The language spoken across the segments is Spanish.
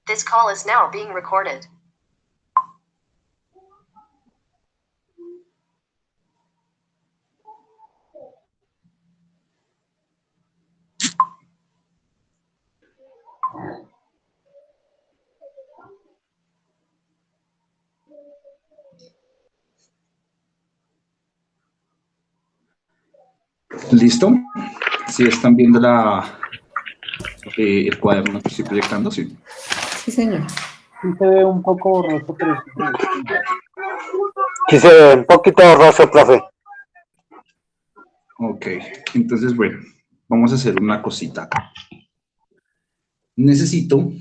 This call is now being recorded. ¿Listo? ¿Sí están viendo el cuaderno que estoy proyectando? Sí. Sí, señor. Sí se ve un poco borroso, pero sí se ve. Sí se ve un poquito borroso, profe. Ok, entonces, bueno, vamos a hacer una cosita acá. Necesito...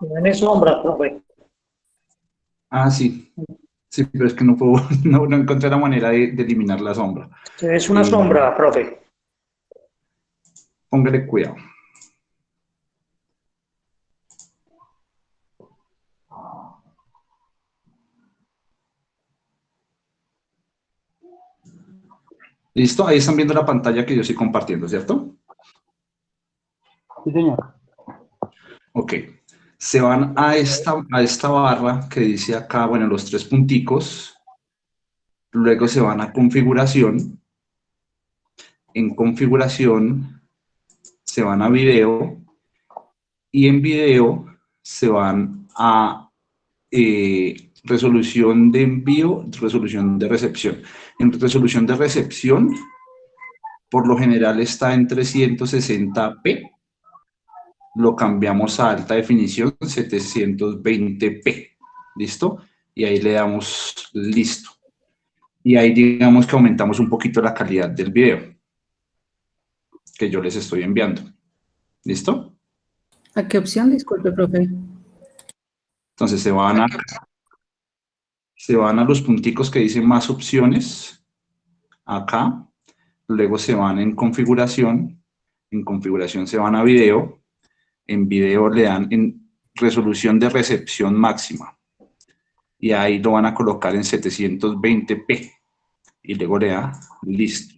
Tiene sombra, profe. Ah, sí. Sí, pero es que no puedo, no encontré la manera de eliminar la sombra. Es una sombra, profe. Póngale cuidado. ¿Listo? Ahí están viendo la pantalla que yo estoy compartiendo, ¿cierto? Sí, señor. Ok. Se van a esta barra que dice acá, bueno, los tres punticos. Luego se van a configuración. En configuración se van a video. Y en video se van a resolución de envío, resolución de recepción. En resolución de recepción, por lo general está en 360p. Lo cambiamos a alta definición, 720p. ¿Listo? Y ahí le damos listo. Y ahí digamos que aumentamos un poquito la calidad del video que yo les estoy enviando. ¿Listo? ¿A qué opción? Disculpe, profe. Entonces se van a los punticos que dicen más opciones, acá, luego se van en configuración se van a video, en video le dan en resolución de recepción máxima, y ahí lo van a colocar en 720p, y luego le da listo.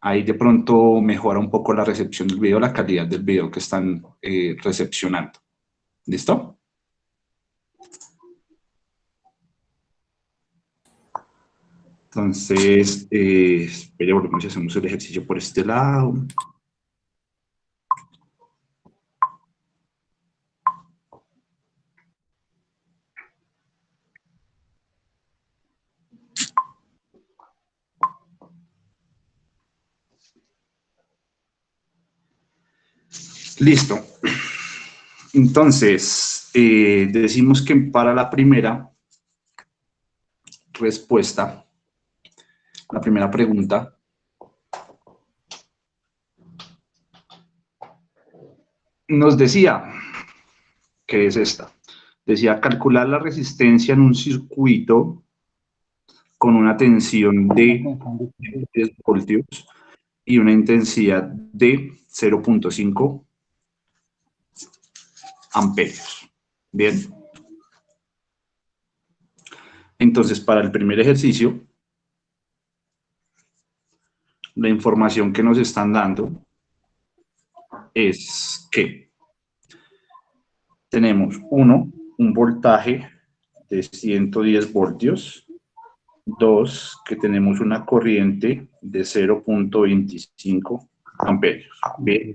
Ahí de pronto mejora un poco la recepción del video, la calidad del video que están recepcionando. ¿Listo? Entonces, espere, volvemos y hacemos el ejercicio por este lado. Listo. Entonces, decimos que para la primera respuesta, la primera pregunta, nos decía, ¿qué es esta? Decía, calcular la resistencia en un circuito con una tensión de 10 voltios y una intensidad de 0.5 amperios. Bien. Entonces, para el primer ejercicio, la información que nos están dando es que tenemos, un voltaje de 110 voltios, 2, que tenemos una corriente de 0.25 amperios. Bien.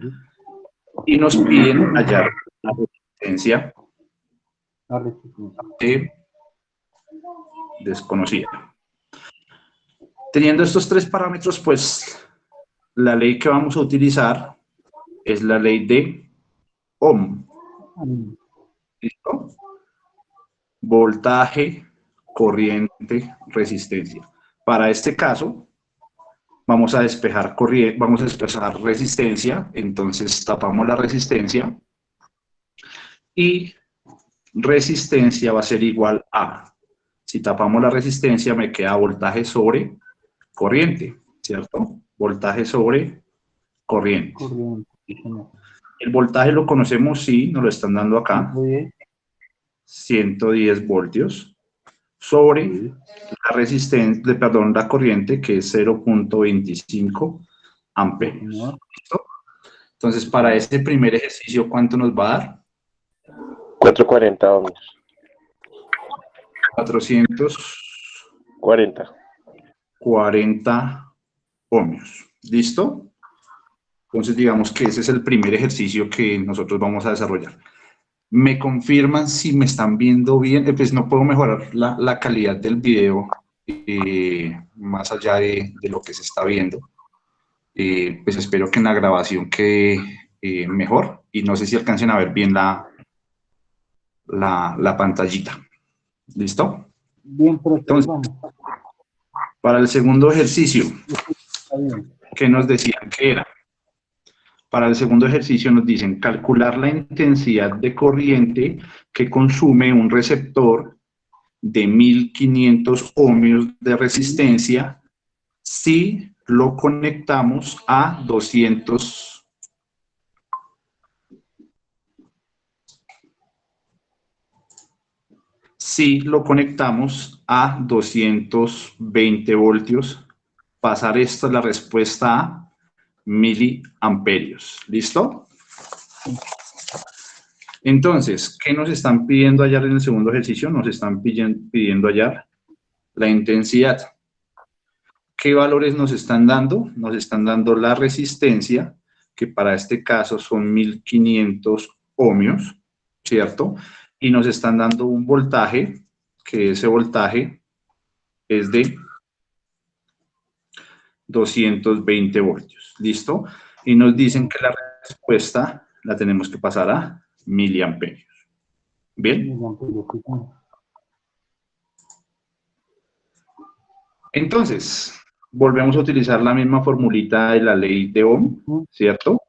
Y nos piden hallar la resistencia desconocida. Teniendo estos tres parámetros, pues la ley que vamos a utilizar es la ley de Ohm. ¿Listo? Voltaje, corriente, resistencia. Para este caso, vamos a despejar corriente, vamos a despejar resistencia, entonces tapamos la resistencia y resistencia va a ser igual a, si tapamos la resistencia me queda voltaje sobre corriente, ¿cierto? Voltaje sobre corriente. El voltaje lo conocemos, sí, nos lo están dando acá. 110 voltios sobre la resistencia, perdón, la corriente, que es 0.25 amperios. ¿Listo? Entonces, para este primer ejercicio, ¿cuánto nos va a dar? 440 ohmios. 440 ohmios. ¿Listo? Entonces, digamos que ese es el primer ejercicio que nosotros vamos a desarrollar. ¿Me confirman si me están viendo bien? Pues no puedo mejorar la calidad del video más allá de lo que se está viendo. Pues espero que en la grabación quede mejor y no sé si alcancen a ver bien la pantallita. ¿Listo? Bien, profe, Entonces, vamos. para el segundo ejercicio, Está bien. ¿qué nos decían que era? Para el segundo ejercicio nos dicen calcular la intensidad de corriente que consume un receptor de 1500 ohmios de resistencia si lo conectamos a 200 si lo conectamos a 220 voltios. Pasar esto es la respuesta a miliamperios. ¿Listo? Entonces, ¿qué nos están pidiendo hallar en el segundo ejercicio? Nos están pidiendo hallar la intensidad. ¿Qué valores nos están dando? Nos están dando la resistencia, que para este caso son 1500 ohmios, ¿cierto? Y nos están dando un voltaje, que ese voltaje es de 220 voltios. ¿Listo? Y nos dicen que la respuesta la tenemos que pasar a miliamperios. ¿Bien? Entonces, volvemos a utilizar la misma formulita de la ley de Ohm, ¿cierto?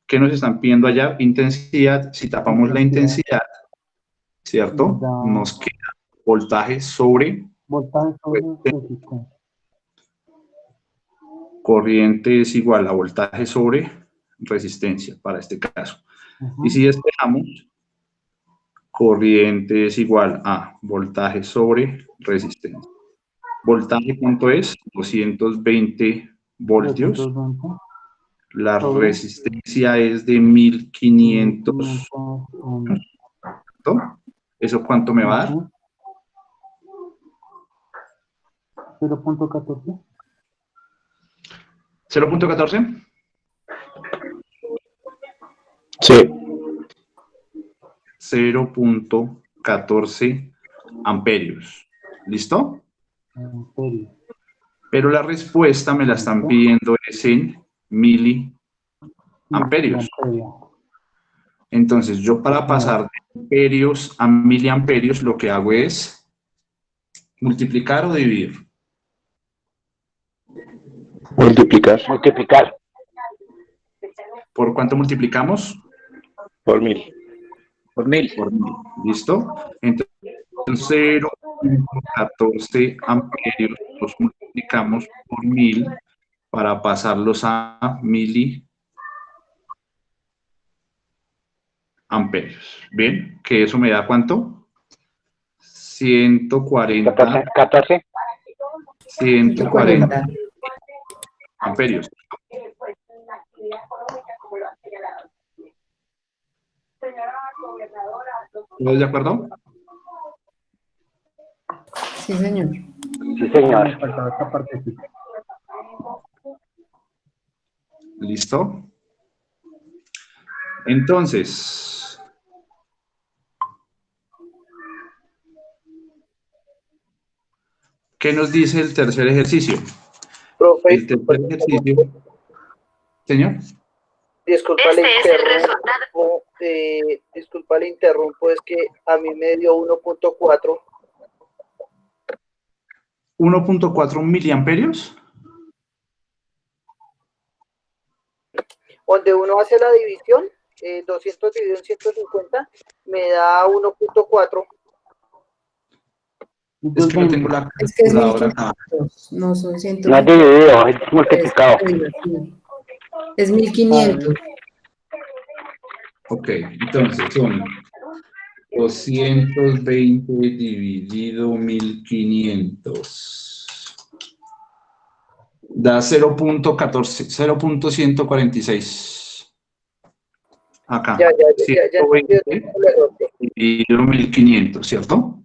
¿Qué nos están pidiendo allá? Intensidad. Si tapamos la intensidad, ¿cierto? Nos queda voltaje sobre resistencia. corriente es igual a voltaje sobre resistencia, para este caso. Y si despejamos, corriente es igual a voltaje sobre resistencia. Voltaje, ¿cuánto es? 220 voltios. La resistencia es de 1500. ¿Cierto? ¿Eso cuánto me va a dar? 0.14. 0.14. Sí. 0.14 amperios. ¿Listo? Pero la respuesta me la están pidiendo es en miliamperios. Entonces, yo para pasar de amperios a miliamperios, lo que hago es multiplicar o dividir. Multiplicar. ¿Por cuánto multiplicamos? Por 1000. Por 1000. Por 1000. ¿Listo? Entonces, 0.14 amperios los multiplicamos por 1000 para pasarlos a miliamperios. ¿Bien? ¿Que eso me da cuánto? 140. 14. 140 amperios. ¿Todos de acuerdo? Sí, señor. Sí, señor. ¿Listo? Entonces, ¿qué nos dice el tercer ejercicio? Profe, El tercer ejercicio, señor. disculpa, Este le es el interrumpo, disculpa, le interrumpo, es que a mí me dio 1.4. 1.4 miliamperios. Donde uno hace la división, 200 dividido en 150, me da 1.4. Es que no tengo la Es que es calculadora 1500, no son 100. No es dividido, es multiplicado. Es 1500. Ok, entonces son 220 dividido 1500. Da 0.14, 0.146. acá. Ya entendido 120 el error. dividido 1500, ¿cierto?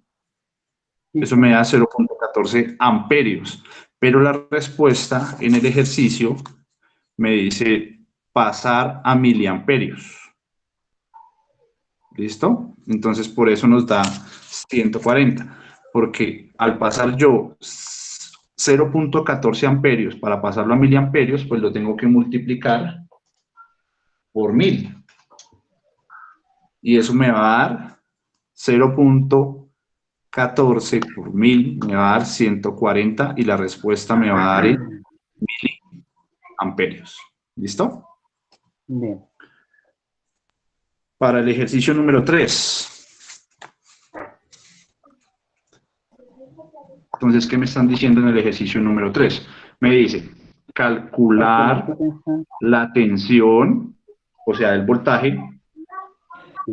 Sí, Eso me da 0.14 amperios. Pero la respuesta en el ejercicio me dice pasar a miliamperios. ¿Listo? Entonces, por eso nos da 140. Porque al pasar yo 0.14 amperios para pasarlo a miliamperios, pues lo tengo que multiplicar por 1000. Y eso me va a dar 0.14 por 1000, me va a dar 140 y la respuesta me va a dar en miliamperios. ¿Listo? bien. Para el ejercicio número 3. Entonces, ¿qué me están diciendo en el ejercicio número 3? Me dice calcular la tensión, o sea, el voltaje, Sí,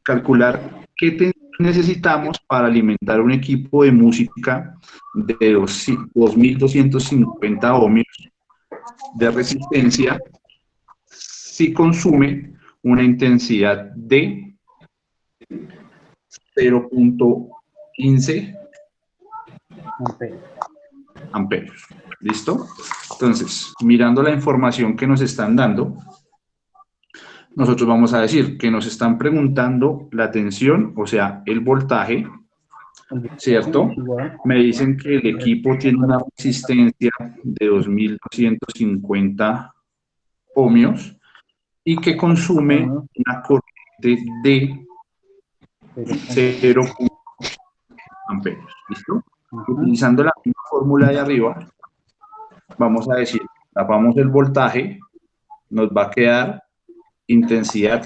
calcular qué tensión necesitamos para alimentar un equipo de música de 2250 ohmios de resistencia si consume una intensidad de 0.15 amperios. ¿Listo? Entonces, mirando la información que nos están dando, nosotros vamos a decir que nos están preguntando la tensión, o sea, el voltaje, ¿cierto? Me dicen que el equipo tiene una resistencia de 2250 ohmios y que consume una corriente de 0 amperios. ¿Listo? Utilizando la misma fórmula de arriba, vamos a decir, tapamos el voltaje, nos va a quedar intensidad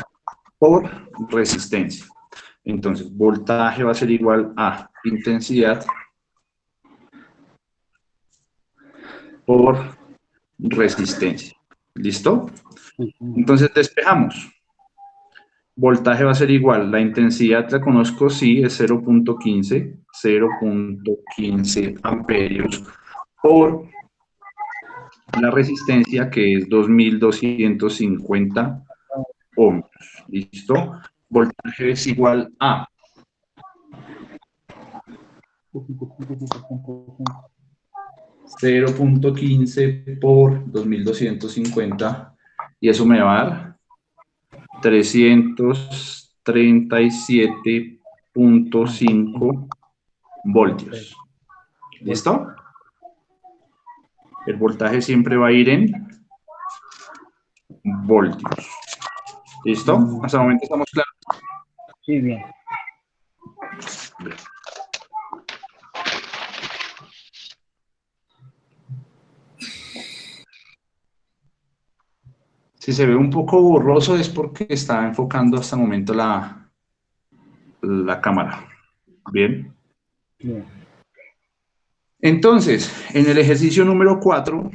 por resistencia. Entonces, voltaje va a ser igual a intensidad por resistencia. ¿Listo? Entonces, despejamos. Voltaje va a ser igual, la intensidad la conozco, sí, es 0.15 amperios por la resistencia que es 2250 ohmios. ¿Listo? Voltaje es igual a 0.15 por 2250 y eso me va a dar 337.5 voltios. ¿Listo? El voltaje siempre va a ir en voltios. ¿Listo? Hasta el momento estamos claros. sí, bien. Si se ve un poco borroso es porque está enfocando hasta el momento la cámara. Bien. Bien. Entonces, en el ejercicio número 4,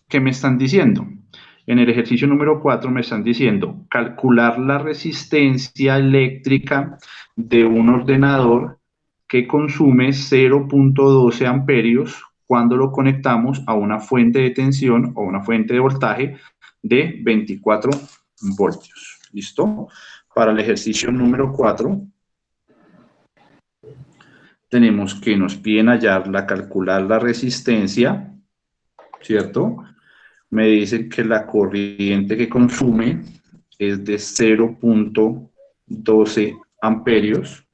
¿qué me están diciendo? En el ejercicio número 4 me están diciendo calcular la resistencia eléctrica de un ordenador que consume 0.12 amperios cuando lo conectamos a una fuente de tensión o una fuente de voltaje de 24 voltios. ¿Listo? Para el ejercicio número 4 tenemos que nos piden calcular la resistencia, ¿cierto? Me dicen que la corriente que consume es de 0.12 amperios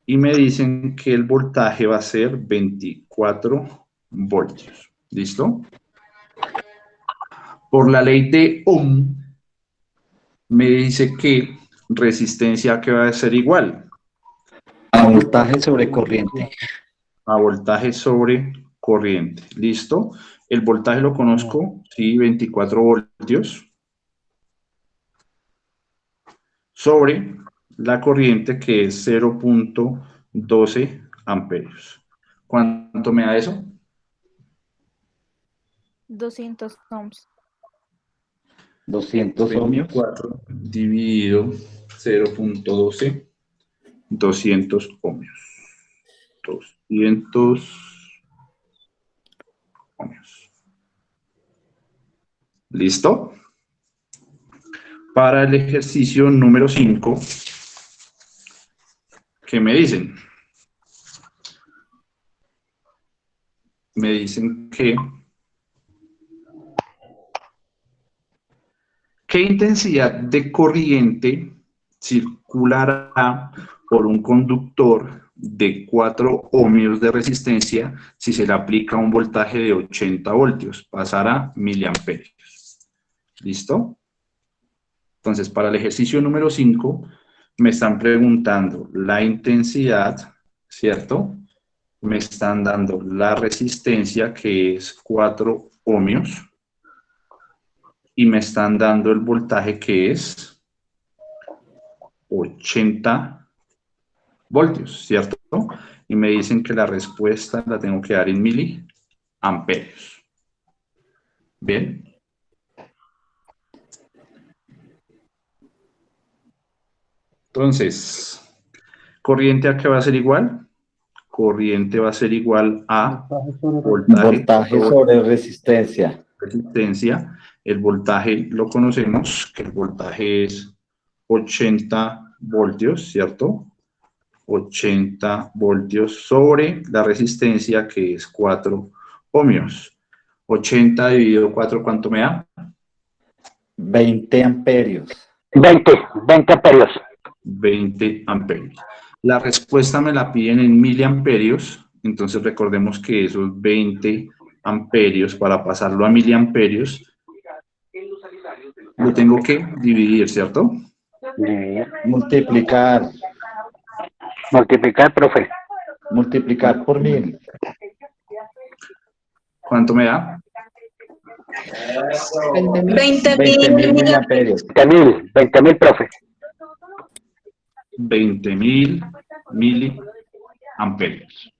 y me dicen que el voltaje va a ser 24 voltios. ¿Listo? Por la ley de Ohm, me dice que resistencia que va a ser igual A voltaje sobre corriente. a voltaje sobre corriente. ¿Listo? El voltaje lo conozco, sí, 24 voltios. Sobre la corriente que es 0.12 amperios. ¿Cuánto me da eso? 200 ohms. 200 ohmios. 24 dividido 0.12, 200 ohmios. 200 ohmios. ¿Listo? Para el ejercicio número 5, ¿qué me dicen? Me dicen que ¿qué intensidad de corriente circulará por un conductor de 4 ohmios de resistencia si se le aplica un voltaje de 80 voltios? Pasará miliamperios. ¿Listo? Entonces, para el ejercicio número 5, me están preguntando la intensidad, ¿cierto? Me están dando la resistencia, que es 4 ohmios, y me están dando el voltaje, que es 80 voltios, ¿cierto? Y me dicen que la respuesta la tengo que dar en miliamperios. ¿Bien? Entonces, ¿corriente a qué va a ser igual? Corriente va a ser igual a Voltaje sobre resistencia. resistencia. El voltaje lo conocemos, que el voltaje es 80 voltios, ¿cierto? 80 voltios sobre la resistencia, que es 4 ohmios. 80 dividido 4, ¿cuánto me da? 20 amperios. 20 amperios. 20 amperios. La respuesta me la piden en miliamperios, entonces recordemos que esos 20 amperios, para pasarlo a miliamperios, lo tengo que dividir, ¿cierto? Multiplicar. Multiplicar, profe. Multiplicar por 1000. ¿Cuánto me da? 20.000. 20.000 miliamperios. 20.000, profe. 20.000 miliamperios.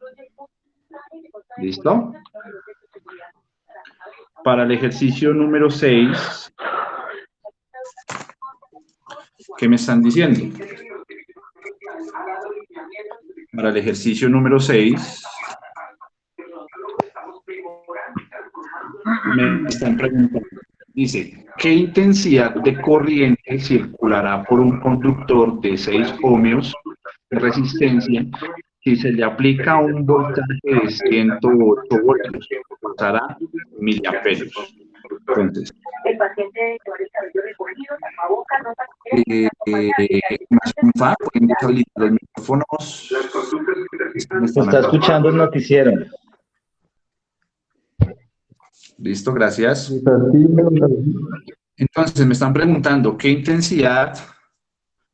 ¿Listo? Para el ejercicio número 6, ¿qué me están diciendo? Para el ejercicio número 6, me están preguntando, dice, ¿qué intensidad de corriente circulará por un conductor de 6 ohmios de resistencia si se le aplica un voltaje de 108 voltios? Pasará miliamperios. Entonces, ¿pueden deshabilitar los micrófonos? Se está escuchando el noticiero. Listo, gracias. Entonces, me están preguntando qué intensidad,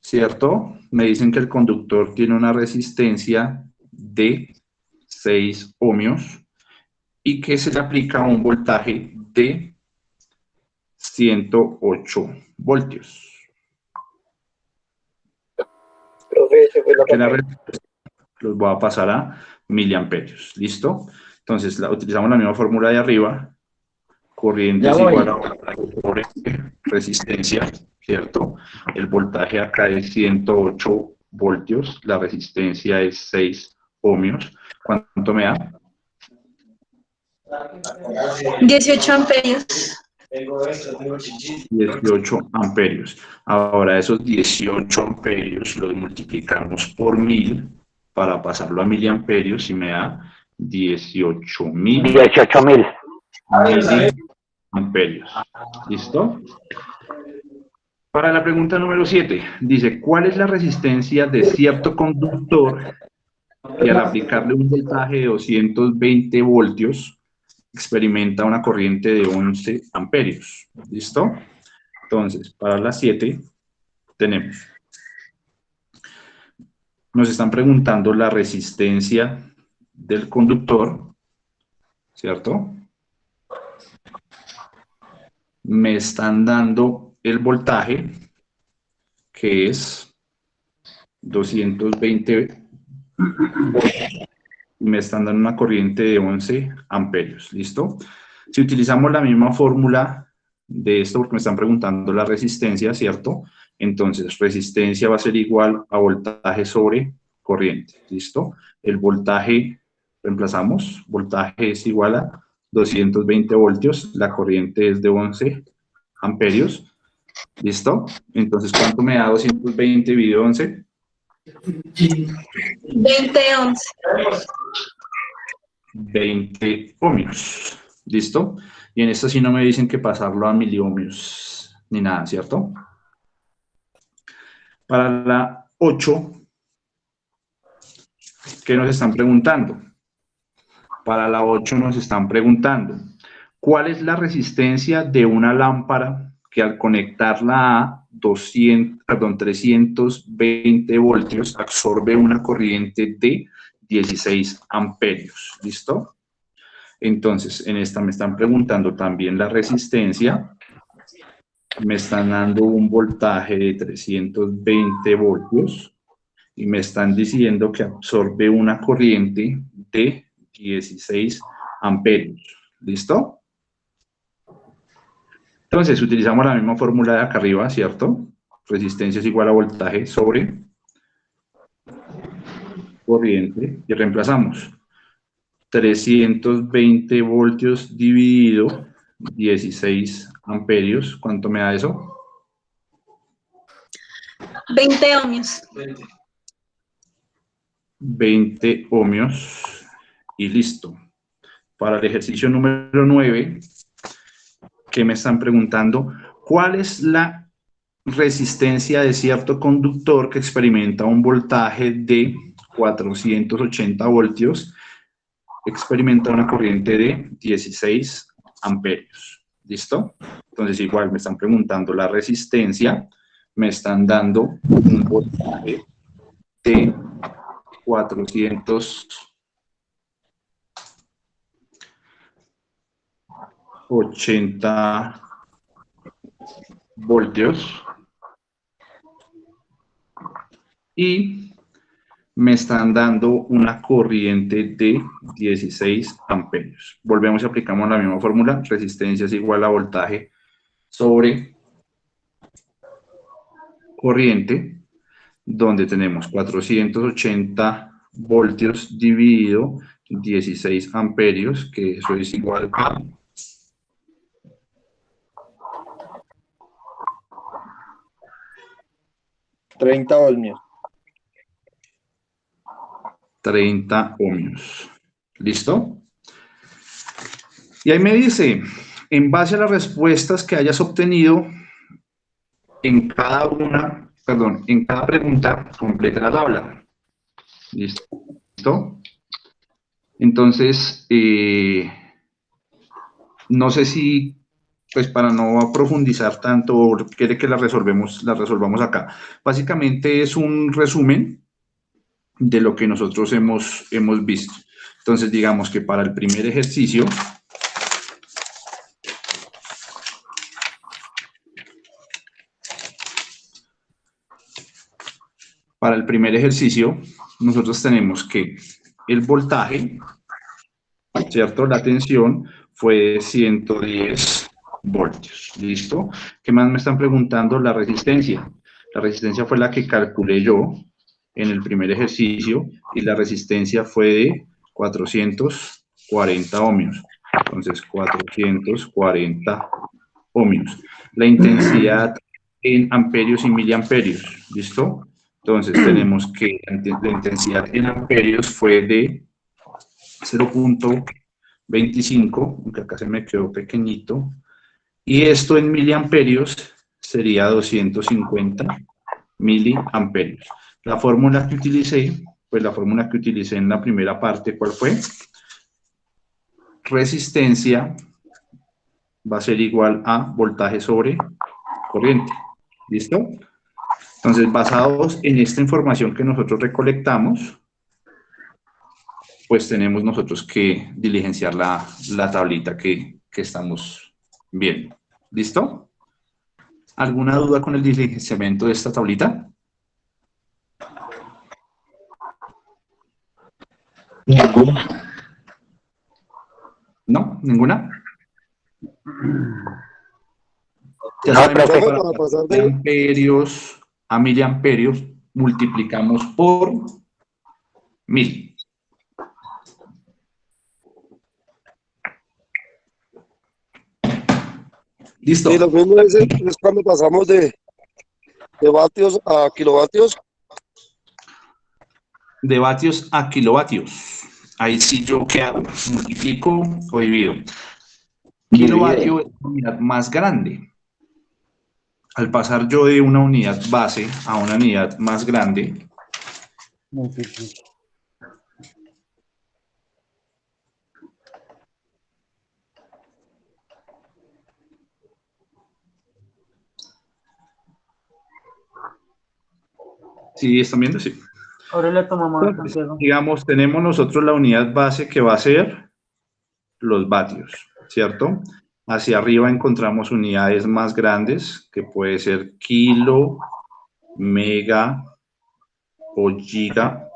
¿cierto? Me dicen que el conductor tiene una resistencia de 6 ohmios y que se le aplica un voltaje de 108 voltios. Profe, se fue la Que la pantalla. respuesta los voy a pasar a miliamperios. ¿Listo? Entonces, utilizamos la misma fórmula de arriba. Corriente Ya es voy. igual a voltaje sobre resistencia, ¿cierto? El voltaje acá es 108 voltios, la resistencia es 6 ohmios. ¿Cuánto me da? 18 amperios. 18 amperios. Ahora, esos 18 amperios los multiplicamos por 1000 para pasarlo a miliamperios y me da 18.000 18.000. miliamperios. ¿Listo? Para la pregunta número 7, dice, ¿cuál es la resistencia de cierto conductor que al aplicarle un voltaje de 220 voltios experimenta una corriente de 11 amperios? ¿Listo? Entonces, para las 7 tenemos, nos están preguntando la resistencia del conductor, ¿cierto? Me están dando el voltaje, que es 220 voltios. Me están dando una corriente de 11 amperios, ¿listo? Si utilizamos la misma fórmula de esto, porque me están preguntando la resistencia, ¿cierto? Entonces, resistencia va a ser igual a voltaje sobre corriente, ¿listo? El voltaje, reemplazamos, voltaje es igual a 220 voltios, la corriente es de 11 amperios, ¿Listo? Entonces, ¿cuánto me da 220 dividido 11? 20 ohms. 20 ohmios. ¿Listo? Y en esta sí no me dicen que pasarlo a miliohmios ni nada, ¿cierto? Para la 8, ¿qué nos están preguntando? Para la 8 nos están preguntando, ¿cuál es la resistencia de una lámpara que al conectarla a 320 voltios absorbe una corriente de 16 amperios? ¿Listo? Entonces, en esta me están preguntando también la resistencia. Me están dando un voltaje de 320 voltios y me están diciendo que absorbe una corriente de 16 amperios. ¿Listo? Entonces, utilizamos la misma fórmula de acá arriba, ¿cierto? Resistencia es igual a voltaje sobre corriente y reemplazamos 320 voltios dividido 16 amperios. ¿Cuánto me da eso? 20 ohmios. 20 ohmios y listo. Para el ejercicio número 9, que me están preguntando, ¿cuál es la resistencia de cierto conductor que experimenta un voltaje de 480 voltios? Experimenta una corriente de 16 amperios. ¿Listo? Entonces, igual me están preguntando la resistencia, me están dando un voltaje de 480 voltios y me están dando una corriente de 16 amperios. Volvemos y aplicamos la misma fórmula. Resistencia es igual a voltaje sobre corriente, donde tenemos 480 voltios dividido 16 amperios, que eso es igual a 30 ohmios. 30 ohmios. ¿Listo? Y ahí me dice, en base a las respuestas que hayas obtenido en cada pregunta, completa la tabla. ¿Listo? Entonces, no sé si, pues para no profundizar tanto, quiere que la resolvamos acá. Básicamente es un resumen de lo que nosotros hemos visto. Entonces, digamos que para el primer ejercicio, nosotros tenemos que el voltaje, ¿cierto? La tensión fue de 110 voltios. ¿Listo? ¿Qué más me están preguntando? La resistencia. La resistencia fue la que calculé yo en el primer ejercicio y la resistencia fue de 440 ohmios. Entonces, 440 ohmios. La intensidad en amperios y miliamperios. ¿Listo? Entonces, tenemos que la intensidad en amperios fue de 0.25, aunque acá se me quedó pequeñito. Y esto en miliamperios sería 250 miliamperios. La fórmula que utilicé, pues la fórmula que utilicé en la primera parte, ¿cuál fue? Resistencia va a ser igual a voltaje sobre corriente. ¿Listo? Entonces, basados en esta información que nosotros recolectamos, pues tenemos nosotros que diligenciar la tablita que estamos viendo. ¿Listo? ¿Alguna duda con el diligenciamiento de esta tablita? Ninguna. ¿No? ¿Ninguna? Ya No, sabemos que profe. para pasar de amperios a miliamperios multiplicamos por 1000. ¿Listo? Y lo mismo es cuando pasamos de vatios a kilovatios. De vatios a kilovatios. Ahí sí yo ¿qué hago? Multiplico o divido. Kilovatio es la unidad más grande. Al pasar yo de una unidad base a una unidad más grande, Multiplica. ¿sí están viendo? Sí. Ahora le tomamos a Entonces, Santiago. digamos, tenemos nosotros la unidad base que va a ser los vatios, ¿cierto? Hacia arriba encontramos unidades más grandes, que puede ser kilo, mega o giga,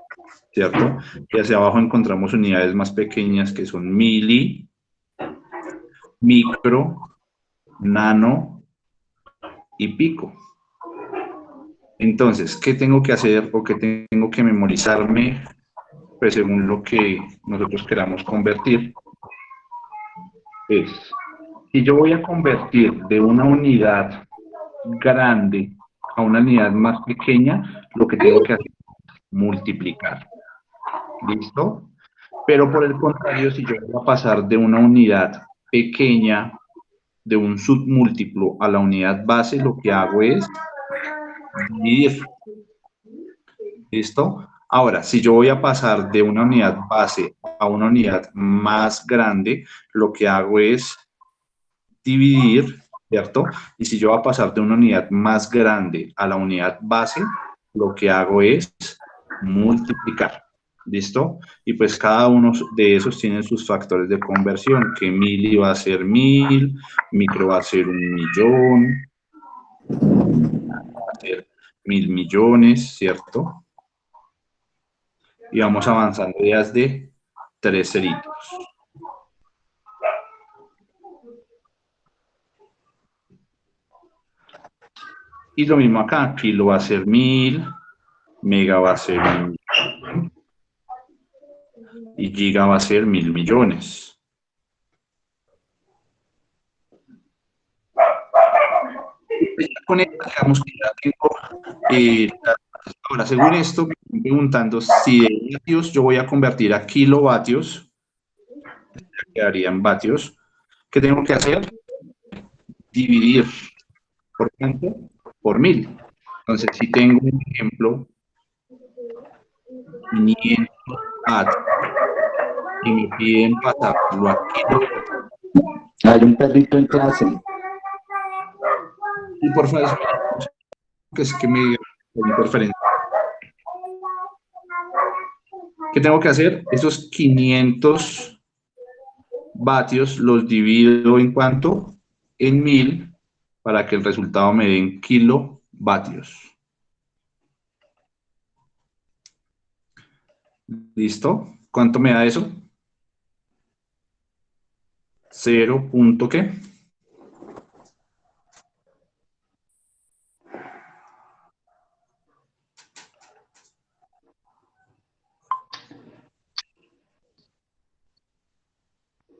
¿cierto? Y hacia abajo encontramos unidades más pequeñas que son mili, micro, nano y pico. Entonces, ¿qué tengo que hacer o qué tengo que memorizarme? Pues según lo que nosotros queramos convertir, es, si yo voy a convertir de una unidad grande a una unidad más pequeña, lo que tengo que hacer es multiplicar. ¿Listo? Pero por el contrario, si yo voy a pasar de una unidad pequeña, de un submúltiplo a la unidad base, lo que hago es dividir. ¿Listo? Ahora, si yo voy a pasar de una unidad base a una unidad más grande, lo que hago es dividir, ¿cierto? Y si yo voy a pasar de una unidad más grande a la unidad base, lo que hago es multiplicar. ¿Listo? Y pues cada uno de esos tiene sus factores de conversión, que mili va a ser 1000, micro va a ser 1.000.000, va a ser 1.000.000.000, ¿cierto? Y vamos avanzando ya de 3 ceritos. Y lo mismo acá, kilo va a ser 1000, mega va a ser 1.000.000 y giga va a ser 1.000.000.000. Con esto, digamos que ya tengo, ahora, según esto, me estoy preguntando si de vatios yo voy a convertir a kilovatios, quedaría en vatios. ¿Qué tengo que hacer? Dividir, ¿por cuánto? Por 1000. Entonces, si tengo un ejemplo, 500 vatios, y me piden pasarlo a kilovatios. Hay un perrito en clase. Y por favor, que es que me dio interferencia. ¿Qué tengo que hacer? Esos 500 vatios los divido en cuánto? En 1000 para que el resultado me den kilovatios. ¿Listo? ¿Cuánto me da eso? 0. ¿Qué?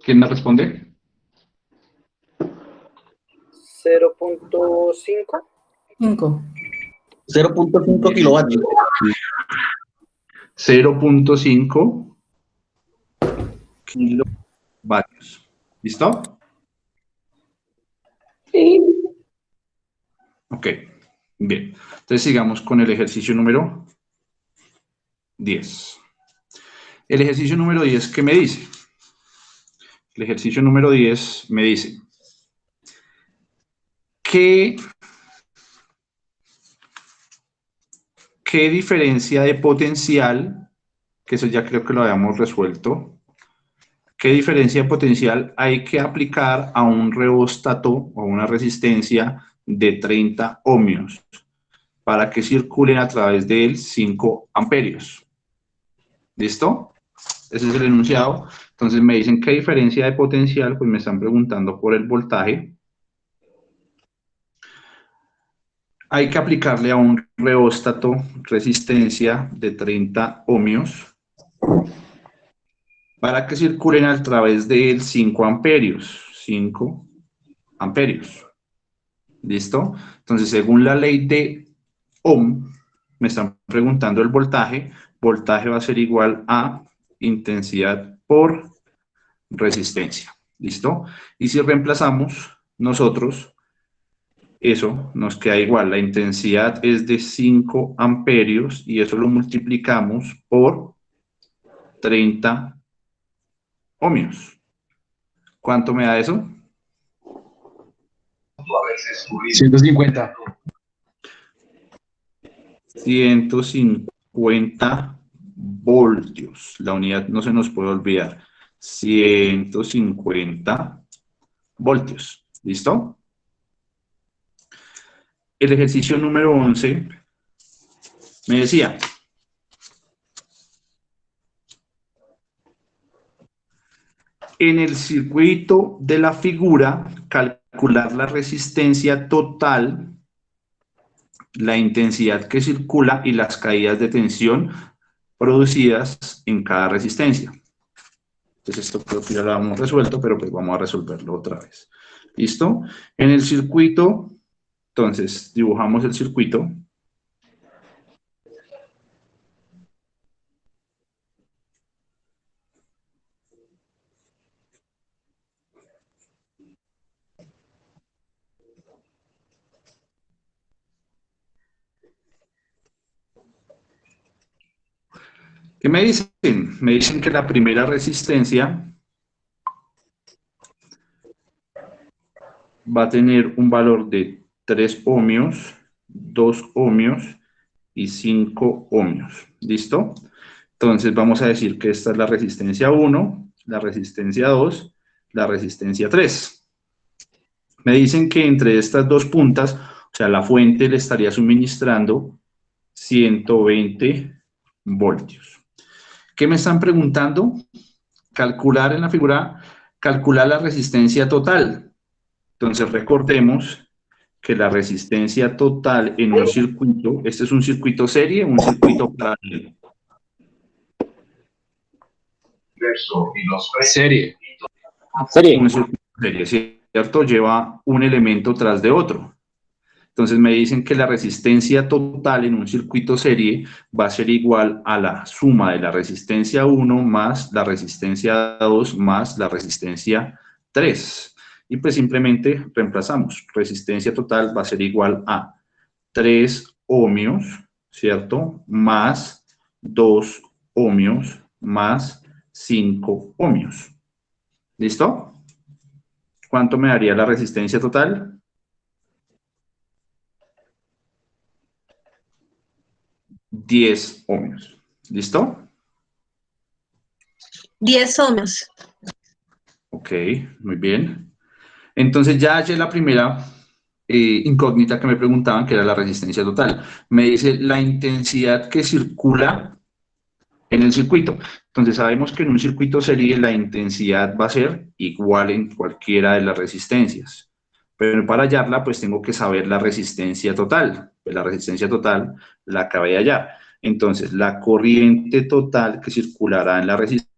¿Quién me responde? 0.5. 5. 0.5 kilovatios. 0.5 kilovatios. ¿Listo? Sí. Ok, bien. Entonces sigamos con el ejercicio número 10. El ejercicio número 10, ¿qué me dice? El ejercicio número 10 me dice ¿qué diferencia de potencial, que eso ya creo que lo habíamos resuelto, qué diferencia de potencial hay que aplicar a un reóstato o una resistencia de 30 ohmios para que circulen a través de él 5 amperios? ¿Listo? Ese es el enunciado. Entonces me dicen qué diferencia de potencial, pues me están preguntando por el voltaje. Hay que aplicarle a un reóstato resistencia de 30 ohmios para que circulen a través de él 5 amperios. 5 amperios. ¿Listo? Entonces, según la ley de Ohm, me están preguntando el voltaje. Voltaje va a ser igual a intensidad por resistencia. ¿Listo? Y si reemplazamos nosotros, eso nos queda igual. La intensidad es de 5 amperios y eso lo multiplicamos por 30 ohmios. ¿Cuánto me da eso? 150. 150 voltios. La unidad no se nos puede olvidar. 150 voltios. ¿Listo? El ejercicio número 11 me decía: en el circuito de la figura, calcular la resistencia total, la intensidad que circula y las caídas de tensión producidas en cada resistencia. Entonces esto creo que ya lo hemos resuelto, pero pues vamos a resolverlo otra vez. ¿Listo? En el circuito, entonces dibujamos el circuito. ¿Qué me dicen? Me dicen que la primera resistencia va a tener un valor de 3 ohmios, 2 ohmios y 5 ohmios. ¿Listo? Entonces vamos a decir que esta es la resistencia 1, la resistencia 2, la resistencia 3. Me dicen que entre estas dos puntas, o sea, la fuente le estaría suministrando 120 voltios. ¿Qué me están preguntando? Calcular en la figura, calcular la resistencia total. Entonces recordemos que la resistencia total en un circuito, este es un circuito serie, un circuito paralelo. Serie. Un circuito serie, ¿cierto? Lleva un elemento tras de otro. Entonces me dicen que la resistencia total en un circuito serie va a ser igual a la suma de la resistencia 1 más la resistencia 2 más la resistencia 3. Y pues simplemente reemplazamos. Resistencia total va a ser igual a 3 ohmios, ¿cierto? Más 2 ohmios más 5 ohmios. ¿Listo? ¿Cuánto me daría la resistencia total? 10 ohmios. ¿Listo? 10 ohmios. Ok, muy bien. Entonces ya hallé la primera incógnita que me preguntaban, que era la resistencia total. Me dice la intensidad que circula en el circuito. Entonces sabemos que en un circuito serie la intensidad va a ser igual en cualquiera de las resistencias. Pero para hallarla, pues tengo que saber la resistencia total. Pues la resistencia total la acabé de hallar. Entonces, la corriente total que circulará en la resistencia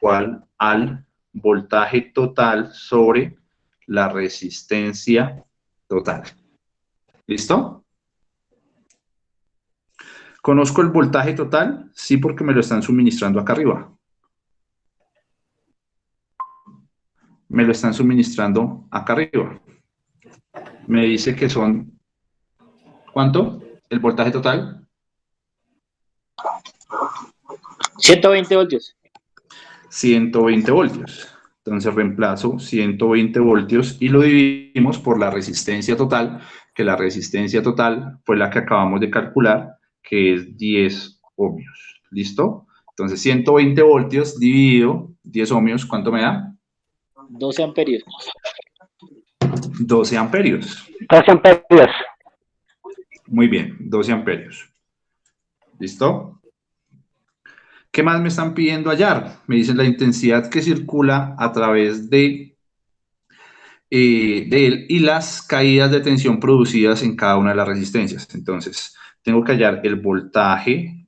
igual al voltaje total sobre la resistencia total. ¿Listo? ¿Conozco el voltaje total? Sí, porque me lo están suministrando acá arriba. Me lo están suministrando acá arriba. Me dice que son... ¿Cuánto? ¿El voltaje total? 120 voltios. 120 voltios. Entonces reemplazo 120 voltios y lo dividimos por la resistencia total, que la resistencia total fue la que acabamos de calcular, que es 10 ohmios. ¿Listo? Entonces 120 voltios dividido 10 ohmios, ¿cuánto me da? 12 amperios. 12 amperios. 12 amperios. Muy bien, 12 amperios. ¿Listo? ¿Qué más me están pidiendo hallar? Me dicen la intensidad que circula a través de él y las caídas de tensión producidas en cada una de las resistencias. Entonces, tengo que hallar el voltaje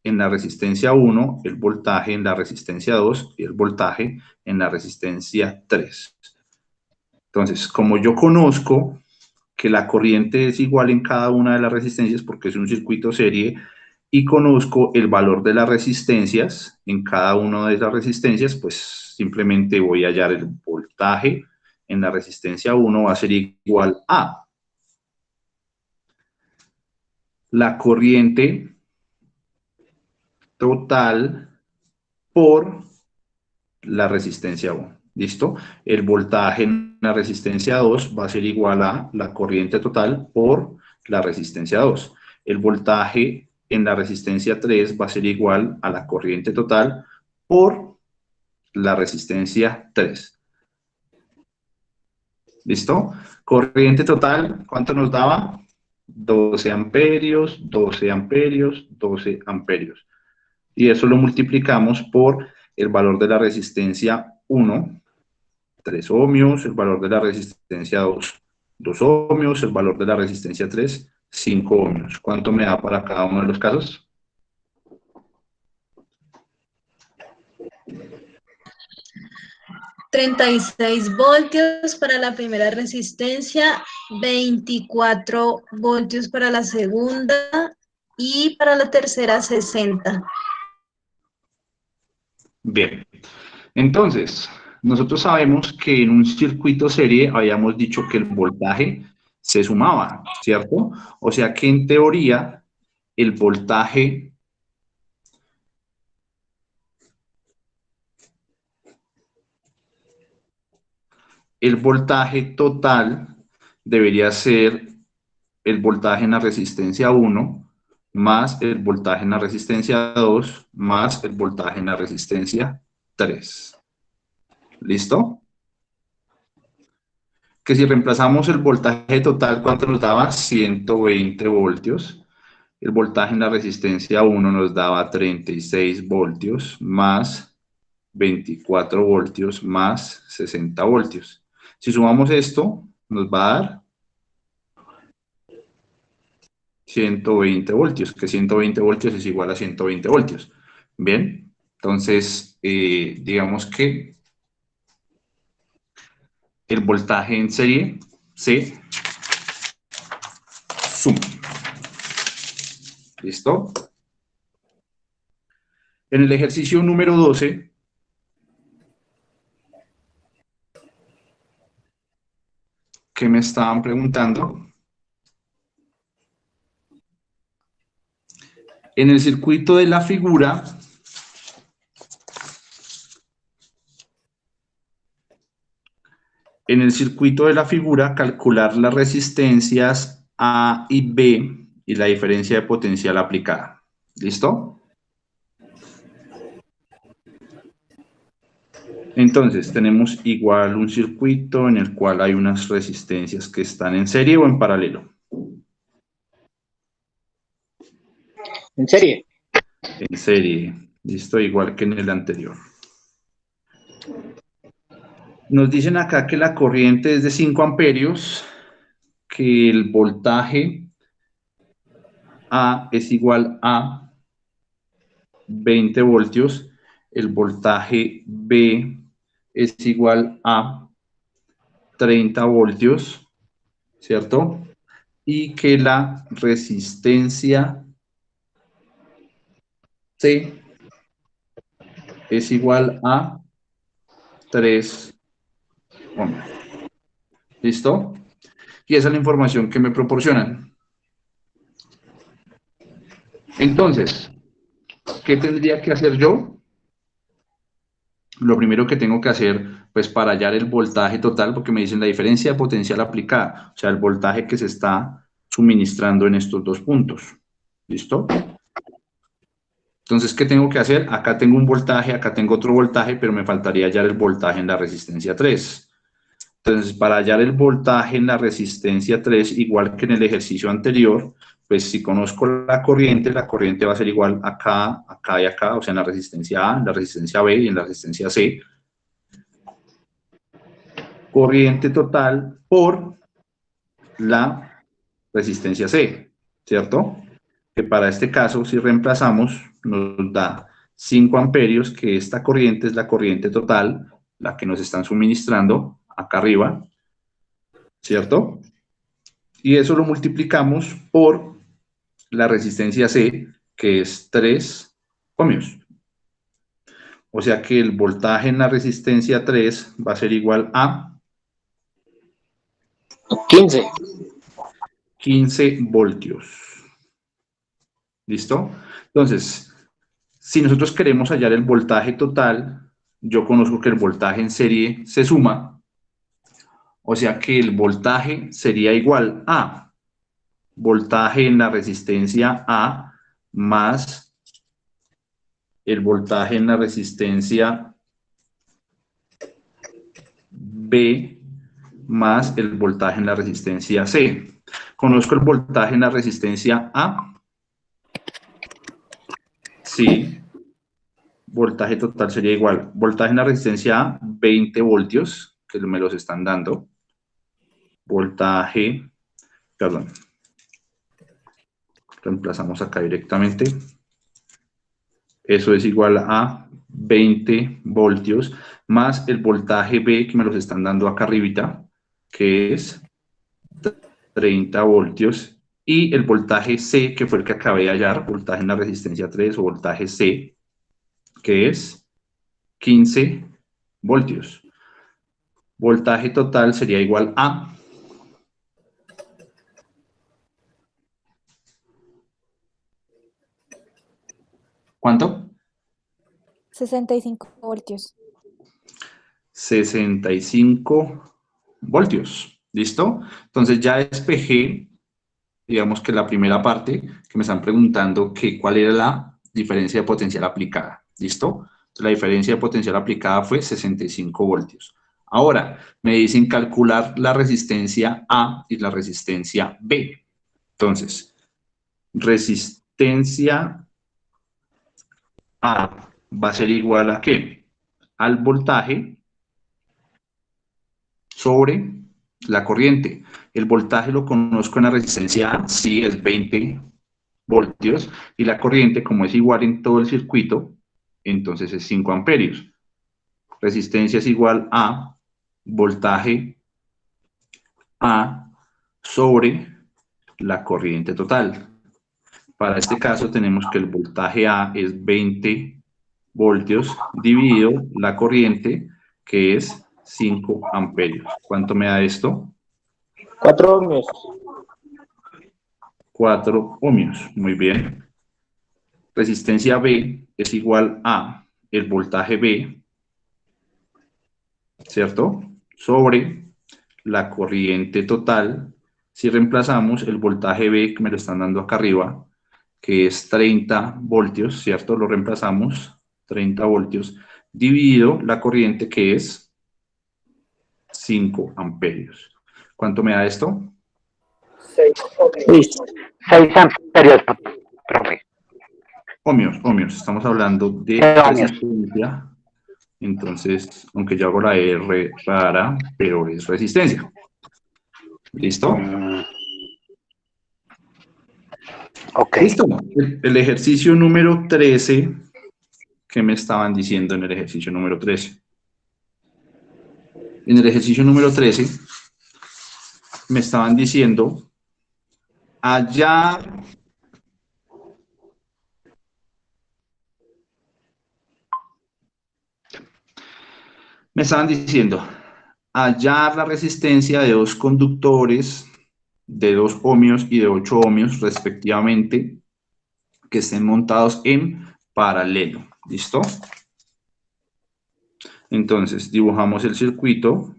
en la resistencia 1, el voltaje en la resistencia 2 y el voltaje en la resistencia 3. Entonces, como yo conozco que la corriente es igual en cada una de las resistencias, porque es un circuito serie, y conozco el valor de las resistencias en cada una de esas resistencias, pues simplemente voy a hallar el voltaje en la resistencia 1 va a ser igual a la corriente total por la resistencia 1. ¿Listo? El voltaje en la resistencia 2 va a ser igual a la corriente total por la resistencia 2. El voltaje en la resistencia 3 va a ser igual a la corriente total por la resistencia 3. ¿Listo? Corriente total, ¿cuánto nos daba? 12 amperios, 12 amperios, 12 amperios. Y eso lo multiplicamos por el valor de la resistencia 1, 3 ohmios, el valor de la resistencia 2, 2 ohmios, el valor de la resistencia 3, 5 ohmios. ¿Cuánto me da para cada uno de los casos? 36 voltios para la primera resistencia, 24 voltios para la segunda y para la tercera 60. Bien, entonces, nosotros sabemos que en un circuito serie habíamos dicho que el voltaje se sumaba, ¿cierto? O sea que en teoría el voltaje total debería ser el voltaje en la resistencia 1 más el voltaje en la resistencia 2 más el voltaje en la resistencia 3. ¿Listo? Que si reemplazamos el voltaje total, ¿cuánto nos daba? 120 voltios. El voltaje en la resistencia 1 nos daba 36 voltios más 24 voltios más 60 voltios. Si sumamos esto, nos va a dar 120 voltios, que 120 voltios es igual a 120 voltios. Bien, entonces, digamos que el voltaje en serie se suma. ¿Listo? En el ejercicio número 12, ¿qué me estaban preguntando? En el circuito de la figura, calcular las resistencias A y B y la diferencia de potencial aplicada. ¿Listo? Entonces, tenemos igual un circuito en el cual hay unas resistencias que están en serie o en paralelo. ¿En serie? En serie. Listo, igual que en el anterior. Nos dicen acá que la corriente es de 5 amperios, que el voltaje A es igual a 20 voltios, el voltaje B es igual a 30 voltios, ¿cierto? Y que la resistencia C es igual a 3 ohmios. ¿Listo? Y esa es la información que me proporcionan. Entonces, ¿qué tendría que hacer yo? Lo primero que tengo que hacer, pues para hallar el voltaje total, porque me dicen la diferencia de potencial aplicada, o sea, el voltaje que se está suministrando en estos dos puntos. ¿Listo? Entonces, ¿qué tengo que hacer? Acá tengo un voltaje, acá tengo otro voltaje, pero me faltaría hallar el voltaje en la resistencia 3. Entonces, para hallar el voltaje en la resistencia 3, igual que en el ejercicio anterior, pues si conozco la corriente va a ser igual acá, acá y acá, o sea, en la resistencia A, en la resistencia B y en la resistencia C. Corriente total por la resistencia C, ¿cierto? Que para este caso, si reemplazamos, nos da 5 amperios, que esta corriente es la corriente total, la que nos están suministrando acá arriba, ¿cierto? Y eso lo multiplicamos por la resistencia C, que es 3 ohmios. O sea que el voltaje en la resistencia 3 va a ser igual a 15 voltios. ¿Listo? Entonces, si nosotros queremos hallar el voltaje total, yo conozco que el voltaje en serie se suma, o sea que el voltaje sería igual a voltaje en la resistencia A más el voltaje en la resistencia B más el voltaje en la resistencia C. ¿Conozco el voltaje en la resistencia A? Sí. Voltaje total sería igual. Voltaje en la resistencia A, 20 voltios, que me los están dando. Voltaje, perdón. Reemplazamos acá directamente. Eso es igual a 20 voltios más el voltaje B, que me los están dando acá arribita, que es 30 voltios, y el voltaje C, que fue el que acabé de hallar, voltaje en la resistencia 3 o voltaje C, que es 15 voltios. Voltaje total sería igual a ¿cuánto? 65 voltios. 65 voltios. ¿Listo? Entonces ya despejé, digamos que la primera parte, que me están preguntando que cuál era la diferencia de potencial aplicada. ¿Listo? Entonces, la diferencia de potencial aplicada fue 65 voltios. Ahora, me dicen calcular la resistencia A y la resistencia B. Entonces, resistencia A va a ser igual a ¿qué? Al voltaje sobre la corriente. El voltaje lo conozco en la resistencia A, sí, es 20 voltios, y la corriente, como es igual en todo el circuito, entonces es 5 amperios. Resistencia es igual a voltaje A sobre la corriente total. Para este caso tenemos que el voltaje A es 20 voltios dividido la corriente, que es 5 amperios. ¿Cuánto me da esto? 4 ohmios. 4 ohmios. Muy bien. Resistencia B es igual a el voltaje B, ¿cierto? Sobre la corriente total. Si reemplazamos el voltaje B, que me lo están dando acá arriba, que es 30 voltios, ¿cierto? Lo reemplazamos, 30 voltios, dividido la corriente, que es 5 amperios. ¿Cuánto me da esto? 6 ohmios. 6 amperios, profe. Ohmios. Estamos hablando de Ohmios. resistencia. Entonces, aunque yo hago la R rara, pero es resistencia. ¿Listo? Ok. Listo. El ejercicio número 13, ¿qué me estaban diciendo en el ejercicio número 13? En el ejercicio número 13, me estaban diciendo, hallar la resistencia de dos conductores de 2 ohmios y de 8 ohmios respectivamente, que estén montados en paralelo. ¿Listo? Entonces, dibujamos el circuito.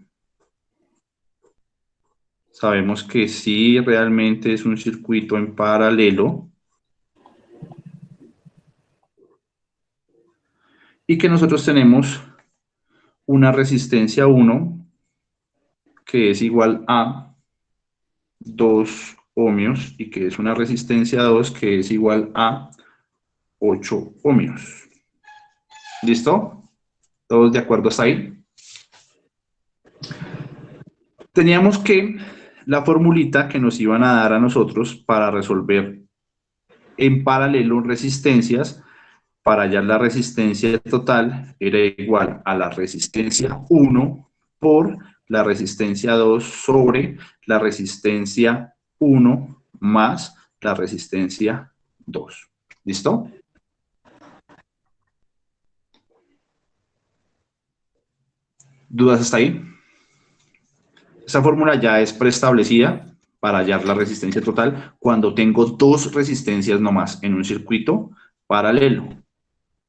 Sabemos que sí, realmente es un circuito en paralelo. Y que nosotros tenemos una resistencia 1 que es igual a 2 ohmios y que es una resistencia 2 que es igual a 8 ohmios. ¿Listo? ¿Todos de acuerdo hasta ahí? Teníamos que la formulita que nos iban a dar a nosotros para resolver en paralelo resistencias, para hallar la resistencia total, era igual a la resistencia 1 por la resistencia 2 sobre la resistencia 1 más la resistencia 2. ¿Listo? ¿Dudas hasta ahí? Esta fórmula ya es preestablecida para hallar la resistencia total cuando tengo dos resistencias nomás en un circuito paralelo.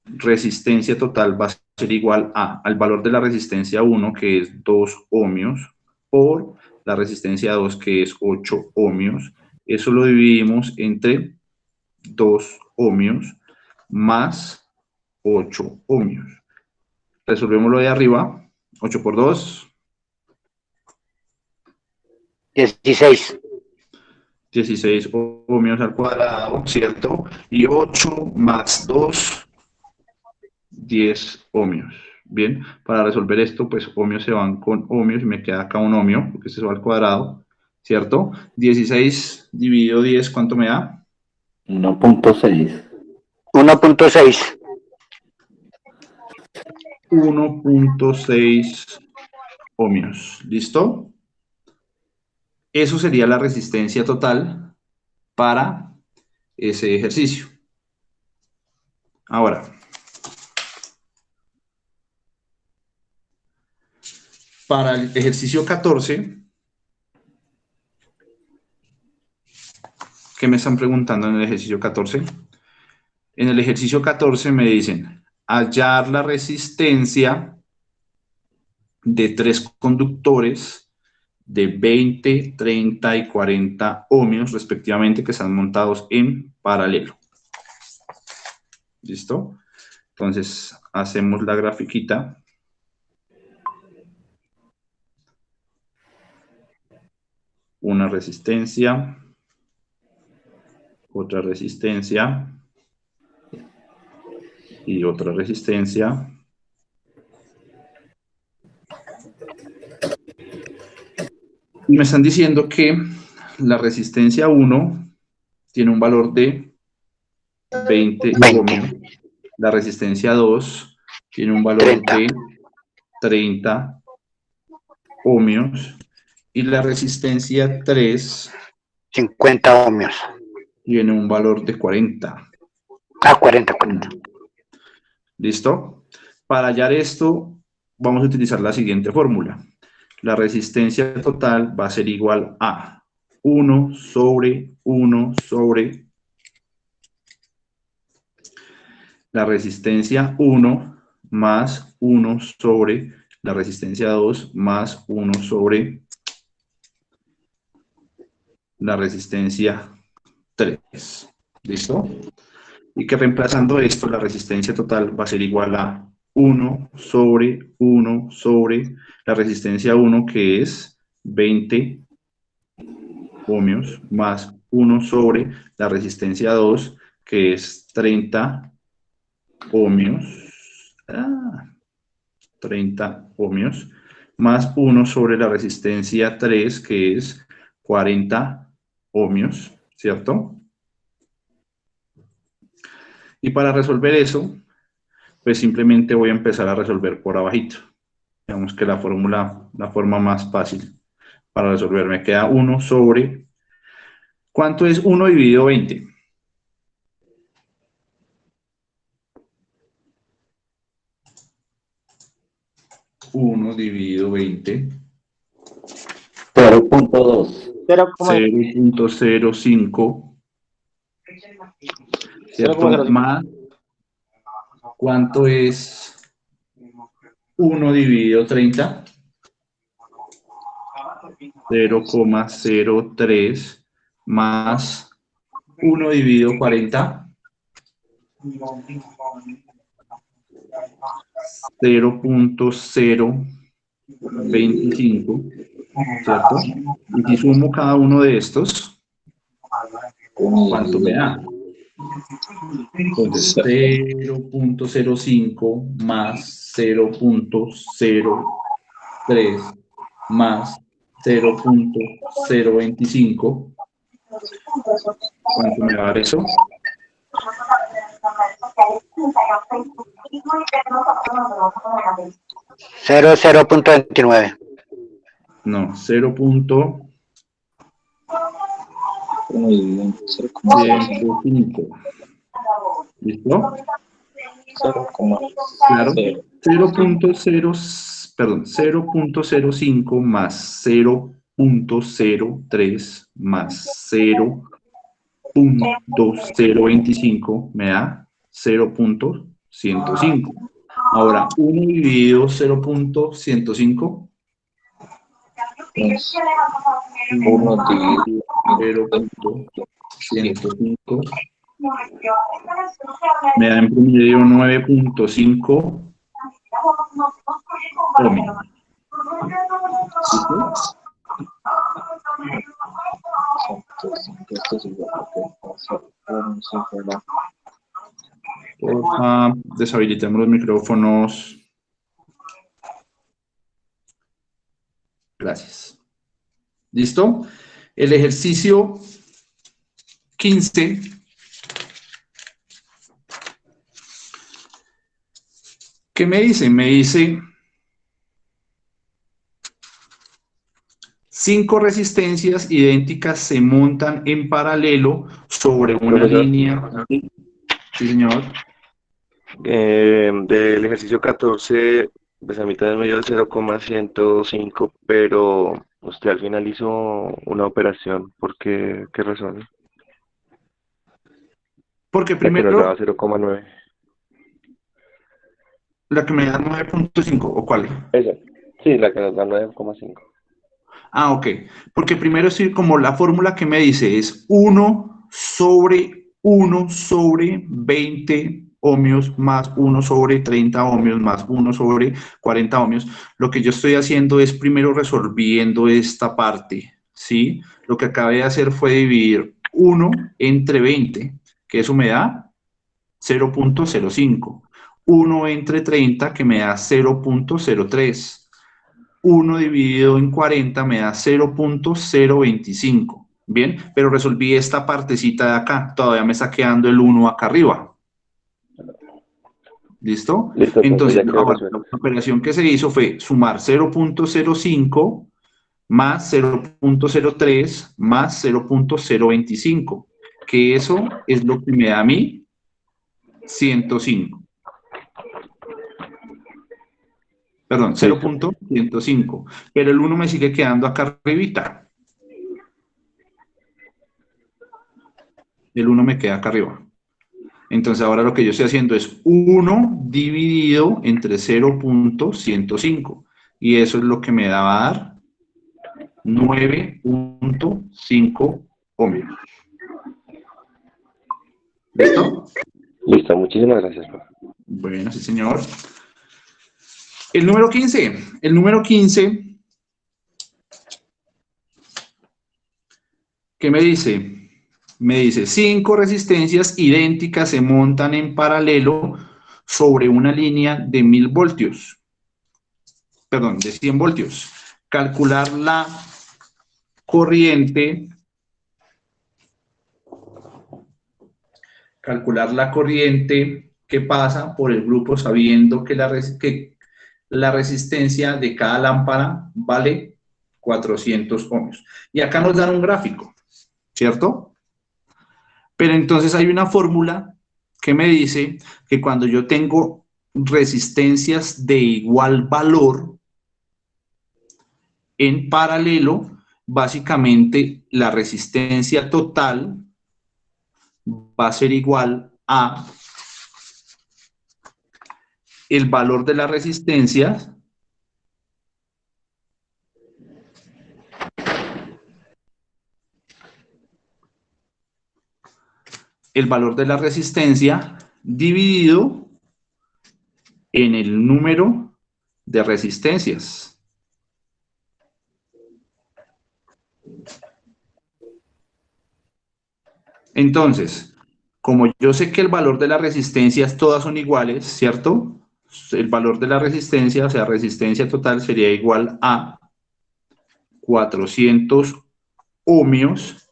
Resistencia total va a ser igual al valor de la resistencia 1, que es 2 ohmios, por la resistencia 2, que es 8 ohmios. Eso lo dividimos entre 2 ohmios más 8 ohmios. Resolvemos lo de arriba. 8 por 2. 16. 16 ohmios al cuadrado, ¿cierto? Y 8 más 2, 10 ohmios. Bien, para resolver esto, pues ohmios se van con ohmios y me queda acá un ohmio, porque este se va al cuadrado, ¿cierto? 16 dividido 10, ¿cuánto me da? 1.6. 1.6. 1.6 ohmios. ¿Listo? Eso sería la resistencia total para ese ejercicio. Ahora, para el ejercicio 14, ¿qué me están preguntando en el ejercicio 14? En el ejercicio 14 me dicen hallar la resistencia de 3 conductores de 20, 30 y 40 ohmios respectivamente, que están montados en paralelo. ¿Listo? Entonces, hacemos la grafiquita. Una resistencia, otra resistencia y otra resistencia. Y me están diciendo que la resistencia 1 tiene un valor de 20 ohmios. La resistencia 2 tiene un valor 30. de 30 ohmios. Y la resistencia 3 50 ohmios. tiene un valor de 40. 40. ¿Listo? Para hallar esto, vamos a utilizar la siguiente fórmula. La resistencia total va a ser igual a 1 sobre 1 sobre la resistencia 1 más 1 sobre la resistencia 2 más 1 sobre la resistencia 3. ¿Listo? Y que reemplazando esto, la resistencia total va a ser igual a 1 sobre 1 sobre la resistencia 1, que es 20 ohmios, más 1 sobre la resistencia 2, que es 30 ohmios. 30 ohmios, más 1 sobre la resistencia 3, que es 40 ohmios, ¿cierto? Y para resolver eso, pues simplemente voy a empezar a resolver por abajito. Digamos que la forma más fácil para resolver me queda 1 sobre... ¿Cuánto es 1 dividido 20? ¿1 dividido 20? 0.2. 0.05. ¿Cierto? Más, ¿cuánto es 1 dividido 30? 0,03 más 1 dividido 40. 0.025, ¿cierto? Y si sumo cada uno de estos, ¿cuánto me da? Entonces, 0.05 más 0.03 más 0.025. ¿Cuánto me va a dar eso? 0.29. No, 0.105. ¿Listo? Claro. 0.05 más 0.03 más 0.025 me da 0.105. Ahora, 1 dividido 0.105. 0.105 me da en promedio 9.5 ohmios. Porfa, deshabilitemos los micrófonos. Gracias. ¿Listo? El ejercicio 15. ¿Qué me dice? Me dice 5 resistencias idénticas se montan en paralelo sobre una línea. Sí, señor. Del ejercicio 14, pues a mitad del medio de 0,105, pero usted al final hizo una operación. ¿Por qué? ¿Qué razón? Porque La que nos primero, daba 0,9. la que me da 9.5, ¿o cuál? Esa. Sí, la que nos da 9,5. Ah, ok. Porque primero sí, como la fórmula que me dice es 1 sobre 20 ohmios más 1 sobre 30 ohmios más 1 sobre 40 ohmios. Lo que yo estoy haciendo es primero resolviendo esta parte, ¿sí? Lo que acabé de hacer fue dividir 1 entre 20, que eso me da 0.05. 1 entre 30, que me da 0.03. 1 dividido en 40 me da 0.025. Bien, pero resolví esta partecita de acá. Todavía me está quedando el 1 acá arriba. ¿Listo? Listo, Entonces, ya quedó ahora, resuelto. la operación que se hizo fue sumar 0.05 más 0.03 más 0.025, que eso es lo que me da a mí 105. Perdón, 0.105. Pero el 1 me sigue quedando acá arribita. El 1 me queda acá arriba. Entonces ahora lo que yo estoy haciendo es 1 dividido entre 0.105. Y eso es lo que me va a dar 9.5 ohmios. ¿Listo? Listo, muchísimas gracias, profe. Bueno, sí, señor. El número 15. El número 15, ¿qué me dice? Me dice 5 resistencias idénticas se montan en paralelo sobre una línea de 1000 voltios. Perdón, de 100 voltios. Calcular la corriente. Calcular la corriente que pasa por el grupo sabiendo que la resistencia de cada lámpara vale 400 ohmios. Y acá nos dan un gráfico, ¿cierto? Pero entonces hay una fórmula que me dice que cuando yo tengo resistencias de igual valor en paralelo, básicamente la resistencia total va a ser igual a el valor de la resistencia dividido en el número de resistencias. Entonces, como yo sé que el valor de las resistencias todas son iguales, ¿cierto? El valor de la resistencia, o sea, resistencia total sería igual a 400 ohmios,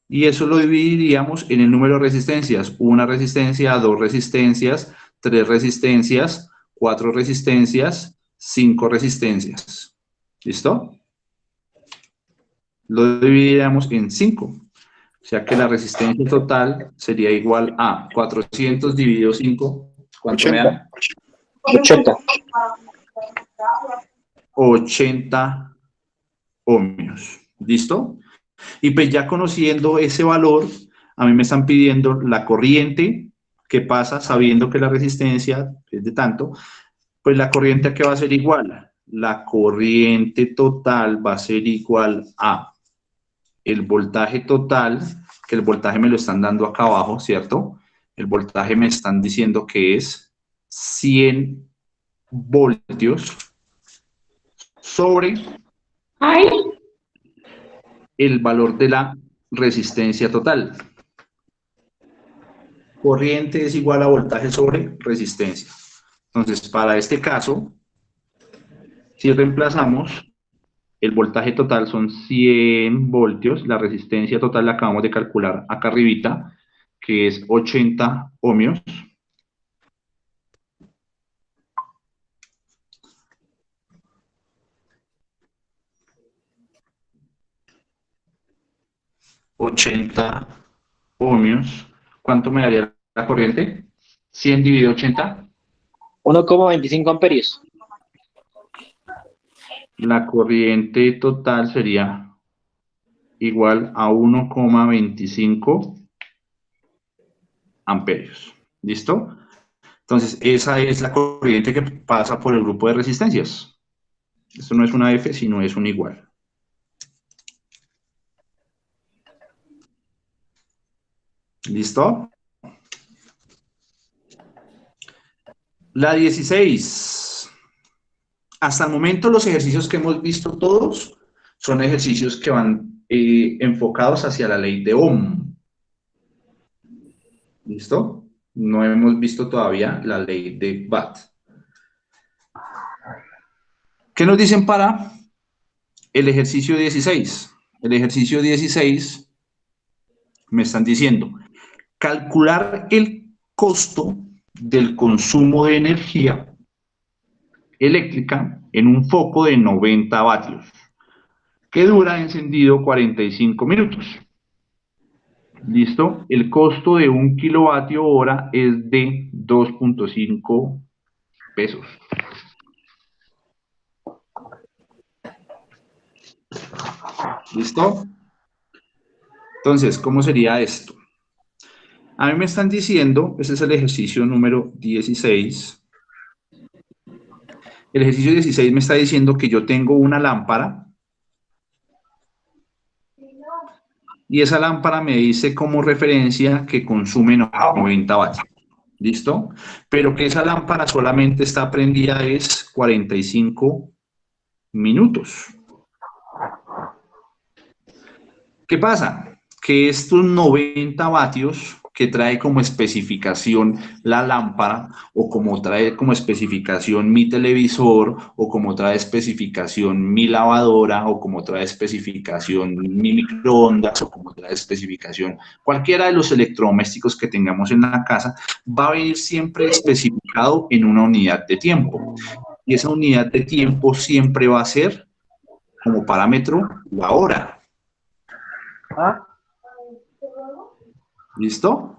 y eso lo dividiríamos en el número de resistencias. Una resistencia, 2 resistencias, 3 resistencias, 4 resistencias, 5 resistencias. ¿Listo? lo dividiríamos en 5. O sea que la resistencia total sería igual a 400 dividido 5. ¿Cuánto me da? 80. 80 ohmios. ¿Listo? Y pues ya conociendo ese valor, a mí me están pidiendo la corriente que pasa sabiendo que la resistencia es de tanto. Pues la corriente ¿a qué va a ser igual? La corriente total va a ser igual a el voltaje total, que el voltaje me lo están dando acá abajo, ¿cierto? El voltaje me están diciendo que es 100 voltios sobre el valor de la resistencia total. Corriente es igual a voltaje sobre resistencia. Entonces, para este caso, si reemplazamos, el voltaje total son 100 voltios, la resistencia total la acabamos de calcular acá arribita, que es 80 ohmios. $80 ohmios. ¿Cuánto me daría la corriente? 100 dividido 80. 1,25 amperios. La corriente total sería igual a 1,25 amperios. ¿Listo? Entonces, esa es la corriente que pasa por el grupo de resistencias. Esto no es una F, sino es un igual. ¿Listo? La 16. Hasta el momento los ejercicios que hemos visto todos son ejercicios que van enfocados hacia la ley de Ohm. ¿Listo? No hemos visto todavía la ley de Watt. ¿Qué nos dicen para el ejercicio 16? El ejercicio 16 me están diciendo calcular el costo del consumo de energía eléctrica en un foco de 90 vatios que dura encendido 45 minutos. ¿Listo? El costo de 1 kilovatio hora es de 2.5 pesos. ¿Listo? Entonces, ¿cómo sería esto? A mí me están diciendo, ese es el ejercicio número 16. El ejercicio 16 me está diciendo que yo tengo una lámpara y esa lámpara me dice como referencia que consume 90 vatios. ¿Listo? Pero que esa lámpara solamente está prendida es 45 minutos. ¿Qué pasa? Que estos 90 vatios que trae como especificación la lámpara, o como trae como especificación mi televisor, o como trae especificación mi lavadora, o como trae especificación mi microondas, o como trae especificación cualquiera de los electrodomésticos que tengamos en la casa, va a venir siempre especificado en una unidad de tiempo. Y esa unidad de tiempo siempre va a ser como parámetro la hora. ¿Listo?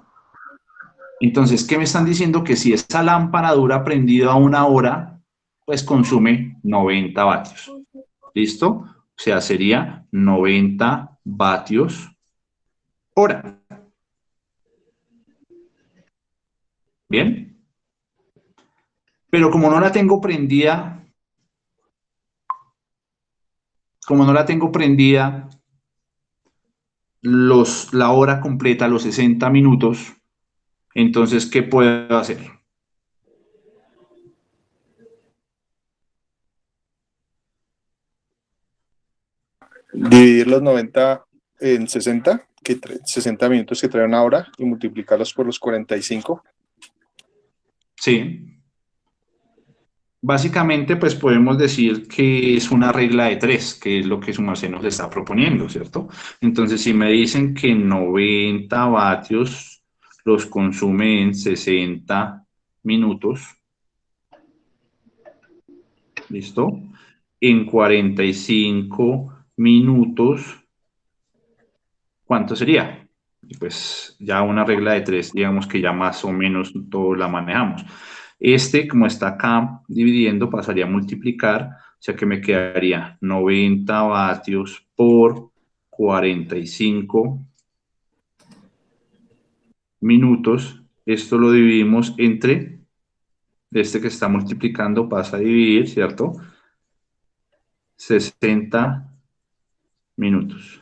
Entonces, ¿qué me están diciendo? Que si esa lámpara dura prendida a 1 hora, pues consume 90 vatios. ¿Listo? O sea, sería 90 vatios hora. ¿Bien? Pero como no la tengo prendida, la hora completa, los 60 minutos, entonces, ¿qué puedo hacer? Dividir los 90 en 60, 60 minutos que trae 1 hora, y multiplicarlos por los 45. Sí. Básicamente, pues podemos decir que es una regla de 3, que es lo que su merced nos está proponiendo, ¿cierto? Entonces, si me dicen que 90 vatios los consume en 60 minutos, ¿listo? En 45 minutos ¿cuánto sería? Y pues ya una regla de 3, digamos que ya más o menos todo la manejamos. Como está acá dividiendo, pasaría a multiplicar, o sea que me quedaría 90 vatios por 45 minutos. Esto lo dividimos entre, que está multiplicando pasa a dividir, ¿cierto? 60 minutos.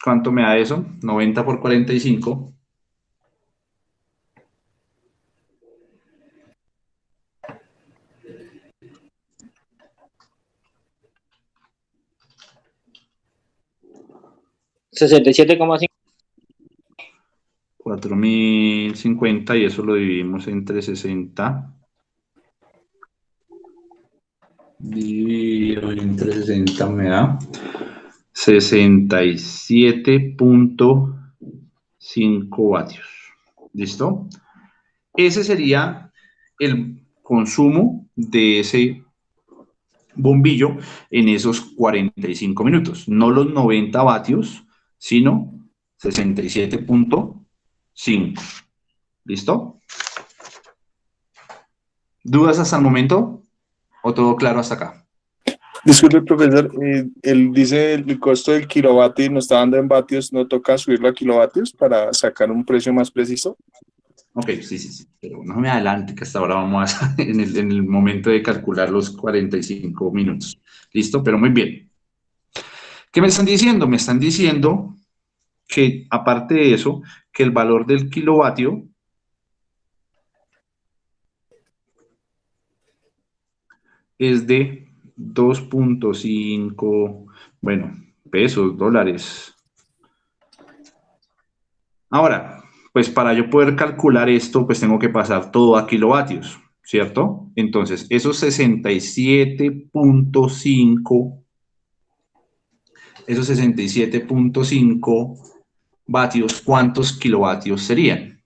¿Cuánto me da eso? 90 por 45. $67,5. 4050 y eso lo dividimos entre 60. Dividido entre 60 me da 67.5 vatios. ¿Listo? Ese sería el consumo de ese bombillo en esos 45 minutos. No los 90 vatios, sino 67.5. ¿Listo? ¿Dudas hasta el momento? ¿O todo claro hasta acá? Disculpe, profesor, él dice el costo del kilovatio y nos está dando en vatios, ¿no toca subirlo a kilovatios para sacar un precio más preciso? Ok, sí, pero no me adelante, que hasta ahora vamos en el momento de calcular los 45 minutos. ¿Listo? Pero muy bien. ¿Qué me están diciendo? Me están diciendo que, aparte de eso, que el valor del kilovatio es de 2.5, bueno, pesos, dólares. Ahora, pues para yo poder calcular esto, pues tengo que pasar todo a kilovatios, ¿cierto? Entonces, esos 67.5 vatios, ¿cuántos kilovatios serían?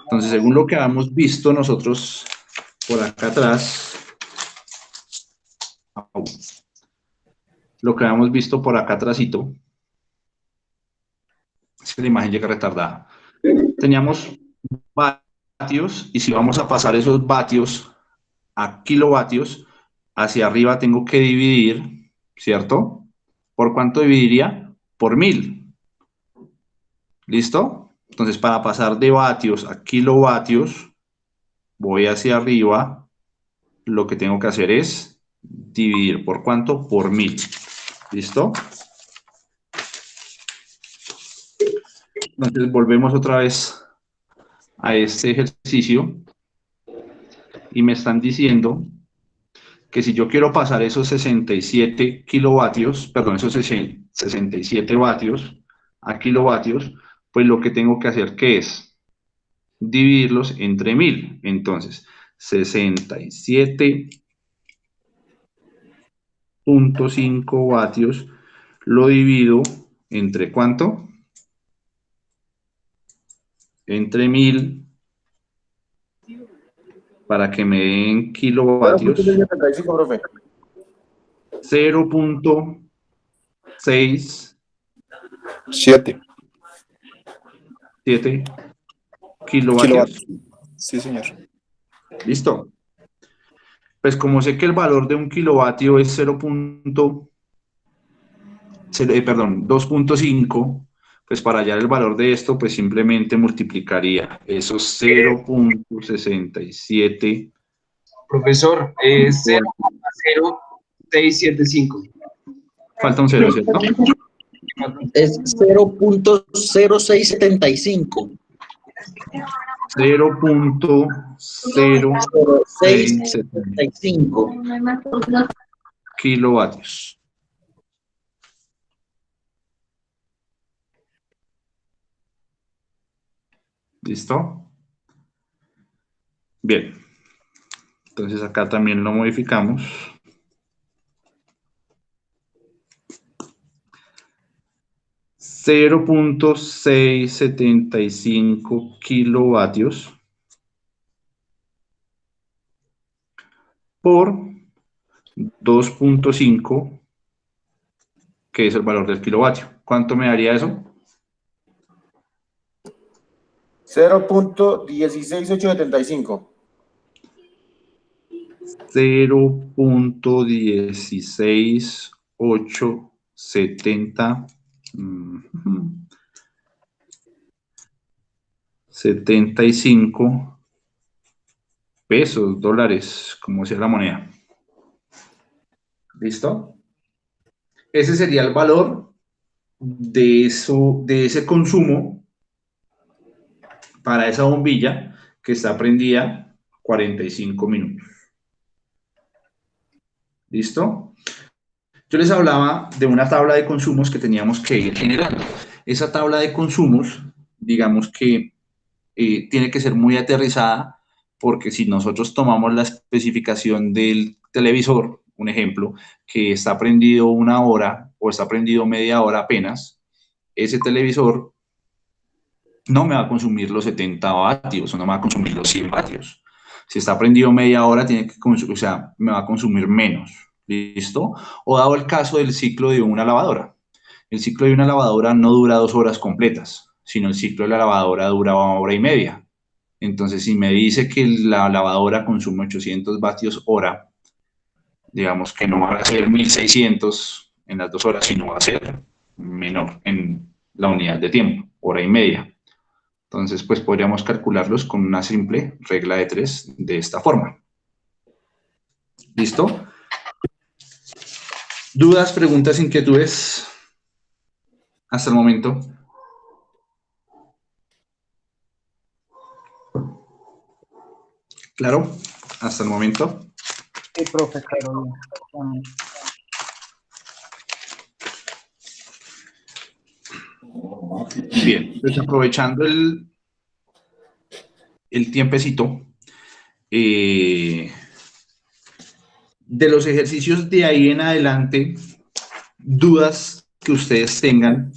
Entonces, según lo que habíamos visto nosotros por acá atrás, lo que habíamos visto por acá atrásito, es que la imagen llega retardada. Teníamos vatios y si vamos a pasar esos vatios a kilovatios, hacia arriba tengo que dividir, ¿cierto? ¿Por cuánto dividiría? Por 1000. ¿Listo? Entonces, para pasar de vatios a kilovatios, voy hacia arriba, lo que tengo que hacer es dividir. ¿Por cuánto? Por 1000. ¿Listo? Entonces, volvemos otra vez a este ejercicio y me están diciendo que si yo quiero pasar esos 67 kilovatios, perdón, esos 67 vatios a kilovatios, pues lo que tengo que hacer que es dividirlos entre 1000. Entonces, 67.5 vatios lo divido entre ¿cuánto? Entre 1000 para que me den kilovatios. 0.67 kilovatios. Sí, señor. ¿Listo? Pues como sé que el valor de un kilovatio es 2.5, pues para hallar el valor de esto, pues simplemente multiplicaría esos 0.67. Profesor, es 0,0675. Falta un 0, ¿cierto? Es 0.0675. 0.0675 kilovatios. ¿Listo? Bien. Entonces acá también lo modificamos. $0.675 kilovatios por 2.5 que es el valor del kilovatio. ¿Cuánto me daría eso? 0.16875. 0.16870 75 pesos, dólares, como sea la moneda. ¿Listo? Ese sería el valor de ese consumo para esa bombilla que está prendida 45 minutos. ¿Listo? Yo les hablaba de una tabla de consumos que teníamos que ir generando. Esa tabla de consumos, digamos que tiene que ser muy aterrizada, porque si nosotros tomamos la especificación del televisor, un ejemplo, que está prendido 1 hora o está prendido media hora apenas, ese televisor no me va a consumir los 70 vatios o no me va a consumir los 100 vatios. Si está prendido media hora, tiene que o sea, me va a consumir menos. ¿Listo? O dado el caso del ciclo de una lavadora. El ciclo de una lavadora no dura 2 horas completas, sino el ciclo de la lavadora dura 1 hora y media. Entonces, si me dice que la lavadora consume 800 vatios hora, digamos que no va a ser 1600 en las 2 horas, sino va a ser menor en la unidad de tiempo, hora y media. Entonces, pues podríamos calcularlos con una simple regla de 3 de esta forma. ¿Listo? ¿Dudas, preguntas, inquietudes hasta el momento? ¿Claro? Hasta el momento. Sí, profe, claro. Bien, pues aprovechando el tiempecito, de los ejercicios de ahí en adelante, dudas que ustedes tengan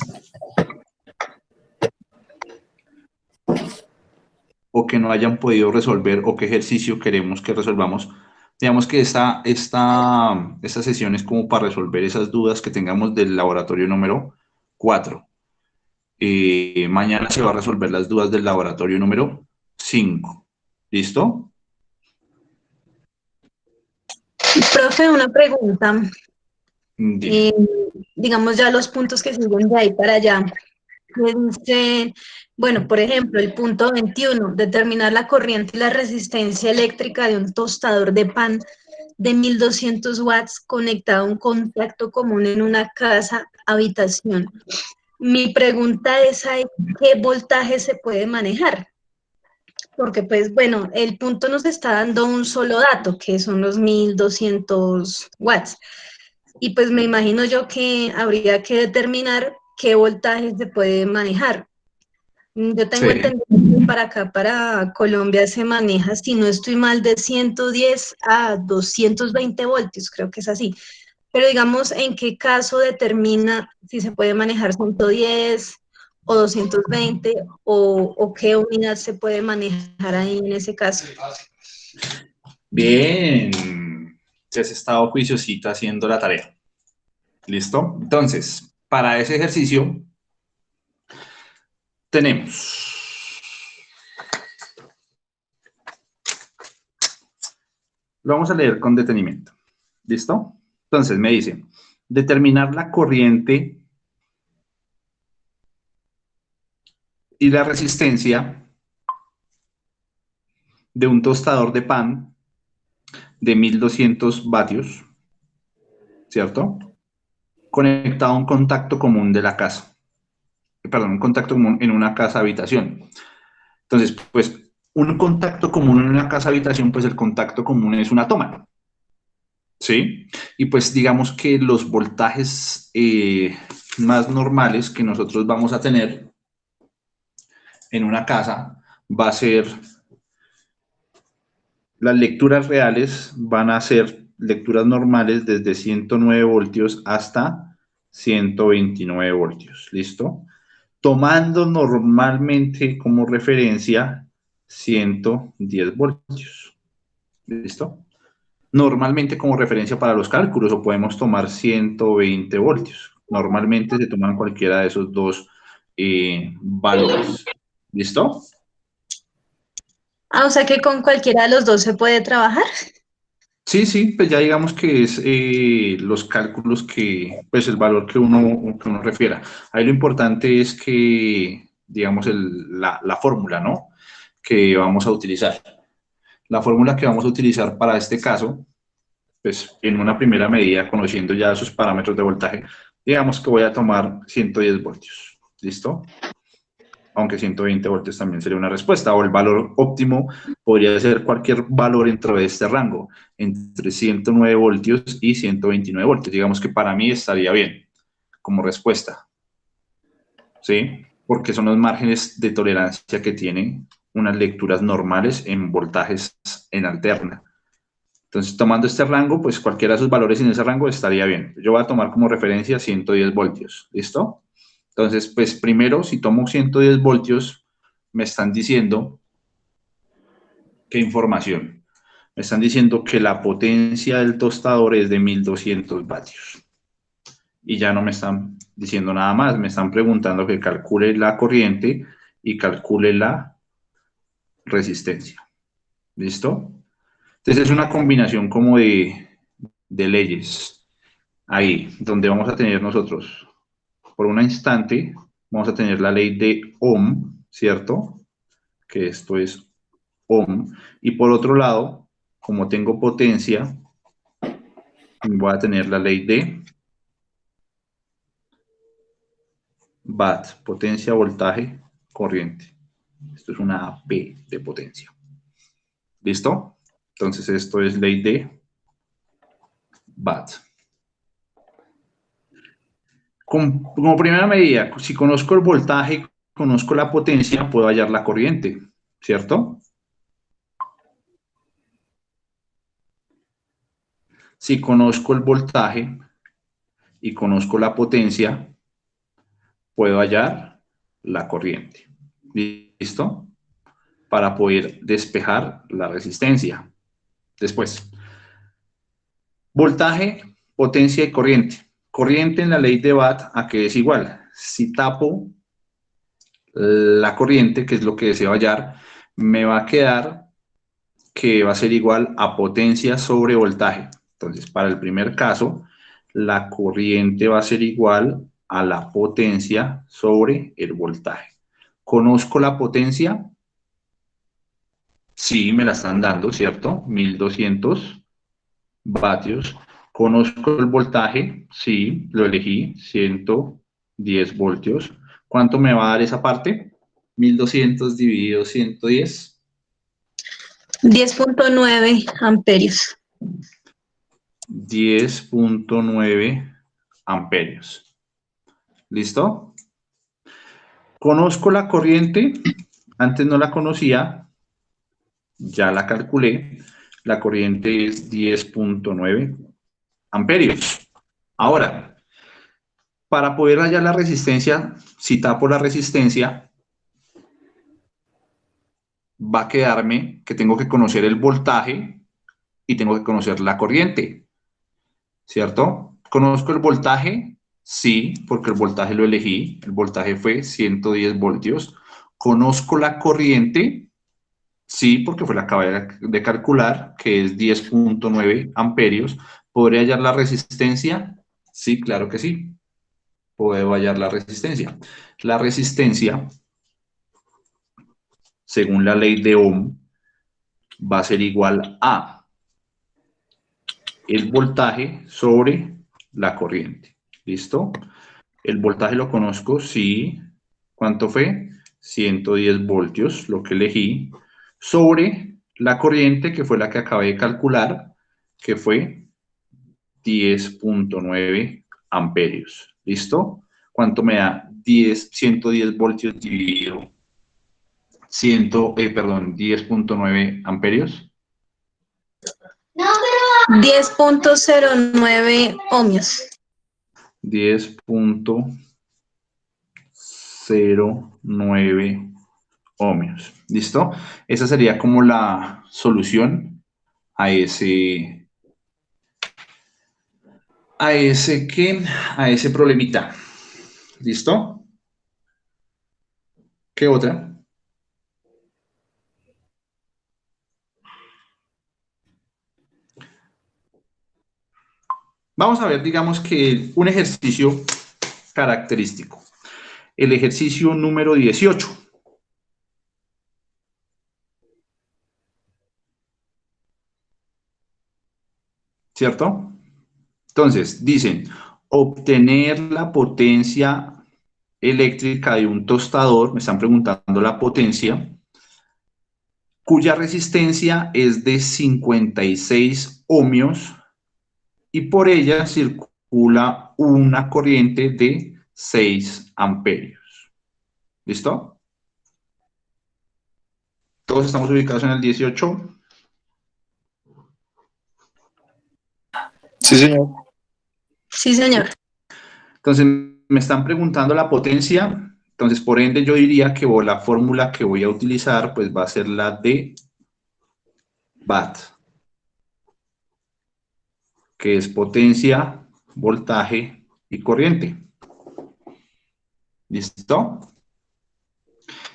o que no hayan podido resolver o qué ejercicio queremos que resolvamos. Digamos que esta sesión es como para resolver esas dudas que tengamos del laboratorio número 4. Mañana se va a resolver las dudas del laboratorio número 5. ¿Listo? Profe, una pregunta. Digamos ya los puntos que siguen de ahí para allá. Dice, bueno, por ejemplo, el punto 21, determinar la corriente y la resistencia eléctrica de un tostador de pan de 1200 watts conectado a un contacto común en una casa, habitación. Mi pregunta es ahí, ¿qué voltaje se puede manejar? Porque, pues, bueno, el punto nos está dando un solo dato, que son los 1200 watts. Y pues me imagino yo que habría que determinar qué voltaje se puede manejar. Yo tengo entendido que para acá, para Colombia, se maneja, si no estoy mal, de 110 a 220 voltios, creo que es así. Pero digamos, ¿en qué caso determina si se puede manejar 110 o 220 o qué unidad se puede manejar ahí en ese caso? Bien, se has estado juiciosita haciendo la tarea. ¿Listo? Entonces, para ese ejercicio tenemos lo vamos a leer con detenimiento. ¿Listo? Entonces me dice, determinar la corriente y la resistencia de un tostador de pan de 1200 vatios, ¿cierto? Conectado a un contacto común de la casa. Perdón, un contacto común en una casa-habitación. Entonces, pues, un contacto común en una casa-habitación, pues el contacto común es una toma. ¿Sí? Y pues digamos que los voltajes más normales que nosotros vamos a tener en una casa va a ser, las lecturas reales van a ser lecturas normales desde 109 voltios hasta 129 voltios. ¿Listo? Tomando normalmente como referencia 110 voltios. ¿Listo? Normalmente como referencia para los cálculos, o podemos tomar 120 voltios, Normalmente se toman cualquiera de esos dos valores. ¿Listo? Ah, o sea que con cualquiera de los dos se puede trabajar. Sí, sí, pues ya digamos que es los cálculos que, pues el valor que uno refiera. Ahí lo importante es que, digamos, la fórmula, ¿no? Que vamos a utilizar. La fórmula que vamos a utilizar para este caso, pues en una primera medida, conociendo ya sus parámetros de voltaje, digamos que voy a tomar 110 voltios. ¿Listo? Aunque 120 voltios también sería una respuesta, o el valor óptimo podría ser cualquier valor dentro de este rango, entre 109 voltios y 129 voltios. Digamos que para mí estaría bien como respuesta, ¿sí? Porque son los márgenes de tolerancia que tienen unas lecturas normales en voltajes en alterna. Entonces, tomando este rango, pues cualquiera de esos valores en ese rango estaría bien. Yo voy a tomar como referencia 110 voltios, ¿listo? Entonces, pues primero, si tomo 110 voltios, me están diciendo, ¿qué información? Me están diciendo que la potencia del tostador es de 1200 vatios. Y ya no me están diciendo nada más, me están preguntando que calcule la corriente y calcule la resistencia. ¿Listo? Entonces es una combinación como de leyes. Ahí, donde vamos a tener nosotros, por un instante, vamos a tener la ley de Ohm, ¿cierto? Que esto es Ohm. Y por otro lado, como tengo potencia, voy a tener la ley de Watt, potencia, voltaje, corriente. Esto es una P de potencia. ¿Listo? Entonces esto es ley de Watt. Como primera medida, si conozco el voltaje, conozco la potencia, puedo hallar la corriente, ¿cierto? Si conozco el voltaje y conozco la potencia, puedo hallar la corriente. ¿Listo? Para poder despejar la resistencia. Después, voltaje, potencia y corriente. Corriente en la ley de Watt, ¿a qué es igual? Si tapo la corriente, que es lo que deseo hallar, me va a quedar que va a ser igual a potencia sobre voltaje. Entonces, para el primer caso, la corriente va a ser igual a la potencia sobre el voltaje. ¿Conozco la potencia? Sí, me la están dando, ¿cierto? 1200 vatios. ¿Conozco el voltaje? Sí, lo elegí, 110 voltios. ¿Cuánto me va a dar esa parte? 1200 dividido 110. 10.9 amperios. 10.9 amperios. ¿Listo? Conozco la corriente, antes no la conocía, ya la calculé, la corriente es 10.9 amperios. Ahora, para poder hallar la resistencia, si tapo la resistencia, va a quedarme que tengo que conocer el voltaje y tengo que conocer la corriente, ¿cierto? ¿Conozco el voltaje? Sí, porque el voltaje lo elegí, el voltaje fue 110 voltios. ¿Conozco la corriente? Sí, porque fue la que acabé de calcular, que es 10.9 amperios. ¿Podré hallar la resistencia? Sí, claro que sí. Puedo hallar la resistencia. La resistencia, según la ley de Ohm, va a ser igual a el voltaje sobre la corriente. ¿Listo? El voltaje lo conozco, sí. ¿Cuánto fue? 110 voltios, lo que elegí, sobre la corriente, que fue la que acabé de calcular, que fue 10.9 amperios. ¿Listo? ¿Cuánto me da? 110 voltios dividido 10.9 amperios. 10.09 ohmios. 10.09 ohmios. ¿Listo? Esa sería como la solución a ese a ese problemita. ¿Listo? ¿Qué otra? Vamos a ver, digamos que un ejercicio característico. El ejercicio número 18. ¿Cierto? Entonces, dicen, obtener la potencia eléctrica de un tostador, me están preguntando la potencia, cuya resistencia es de 56 ohmios y por ella circula una corriente de 6 amperios. ¿Listo? Todos estamos ubicados en el 18. Sí, señor. Sí, señor. Entonces, me están preguntando la potencia. Entonces, por ende, yo diría que la fórmula que voy a utilizar, pues va a ser la de Watt, que es potencia, voltaje y corriente. ¿Listo?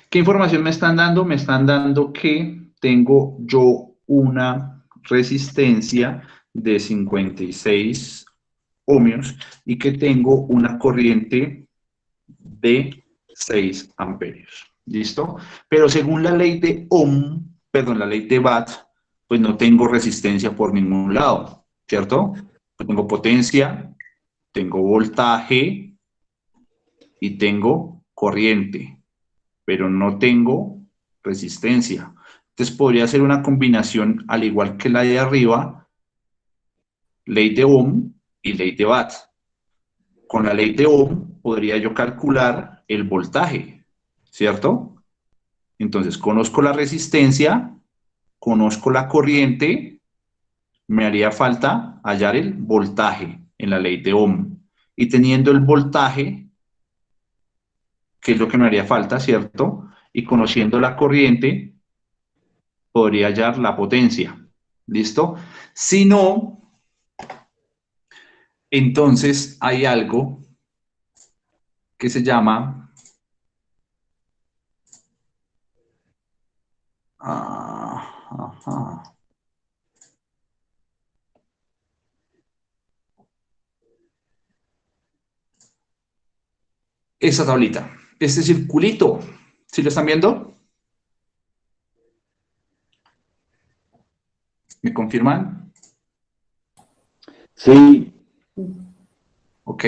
¿Qué información me están dando? Me están dando que tengo yo una resistencia de 56 ohmios y que tengo una corriente de 6 amperios. ¿Listo? Pero según la ley de Ohm, perdón, la ley de Watt, pues no tengo resistencia por ningún lado, ¿cierto? Pues tengo potencia, tengo voltaje y tengo corriente, pero no tengo resistencia. Entonces podría ser una combinación, al igual que la de arriba, ley de Ohm y ley de Watt. Con la ley de Ohm podría yo calcular el voltaje, ¿cierto? Entonces conozco la resistencia, conozco la corriente, me haría falta hallar el voltaje en la ley de Ohm. Y teniendo el voltaje, que es lo que me haría falta, ¿cierto? Y conociendo la corriente, podría hallar la potencia. ¿Listo? Si no, entonces hay algo que se llama esa tablita, este circulito. ¿Sí lo están viendo? ¿Me confirman? Sí. Ok.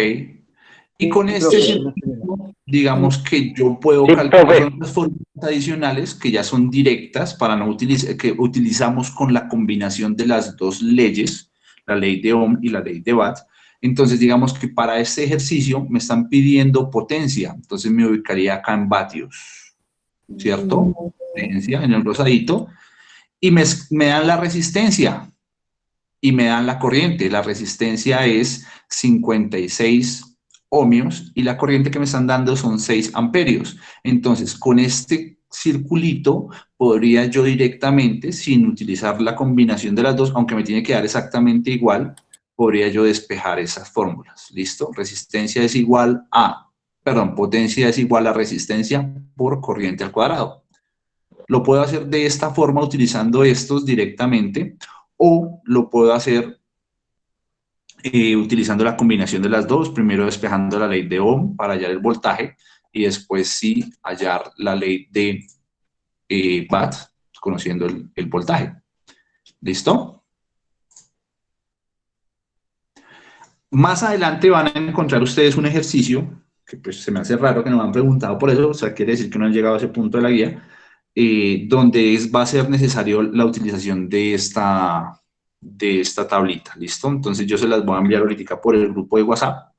Y con este circuito, digamos que yo puedo Sí, calcular profe. las fórmulas adicionales que ya son directas para no utilizar, que utilizamos con la combinación de las dos leyes, la ley de Ohm y la ley de Watt. Entonces, digamos que para este ejercicio me están pidiendo potencia. Entonces me ubicaría acá en vatios, ¿cierto? Potencia en el rosadito. Y me dan la resistencia y me dan la corriente. La resistencia es 56 ohmios y la corriente que me están dando son 6 amperios. Entonces, con este circulito podría yo directamente, sin utilizar la combinación de las dos, aunque me tiene que dar exactamente igual, podría yo despejar esas fórmulas. ¿Listo? Resistencia es igual a, perdón, potencia es igual a resistencia por corriente al cuadrado. Lo puedo hacer de esta forma utilizando estos directamente o lo puedo hacer utilizando la combinación de las dos, primero despejando la ley de Ohm para hallar el voltaje y después sí hallar la ley de Watt, conociendo el voltaje. ¿Listo? Más adelante van a encontrar ustedes un ejercicio, que pues se me hace raro que no me han preguntado por eso, o sea, quiere decir que no han llegado a ese punto de la guía, donde va a ser necesario la utilización de esta tablita, ¿listo? Entonces yo se las voy a enviar ahorita por el grupo de WhatsApp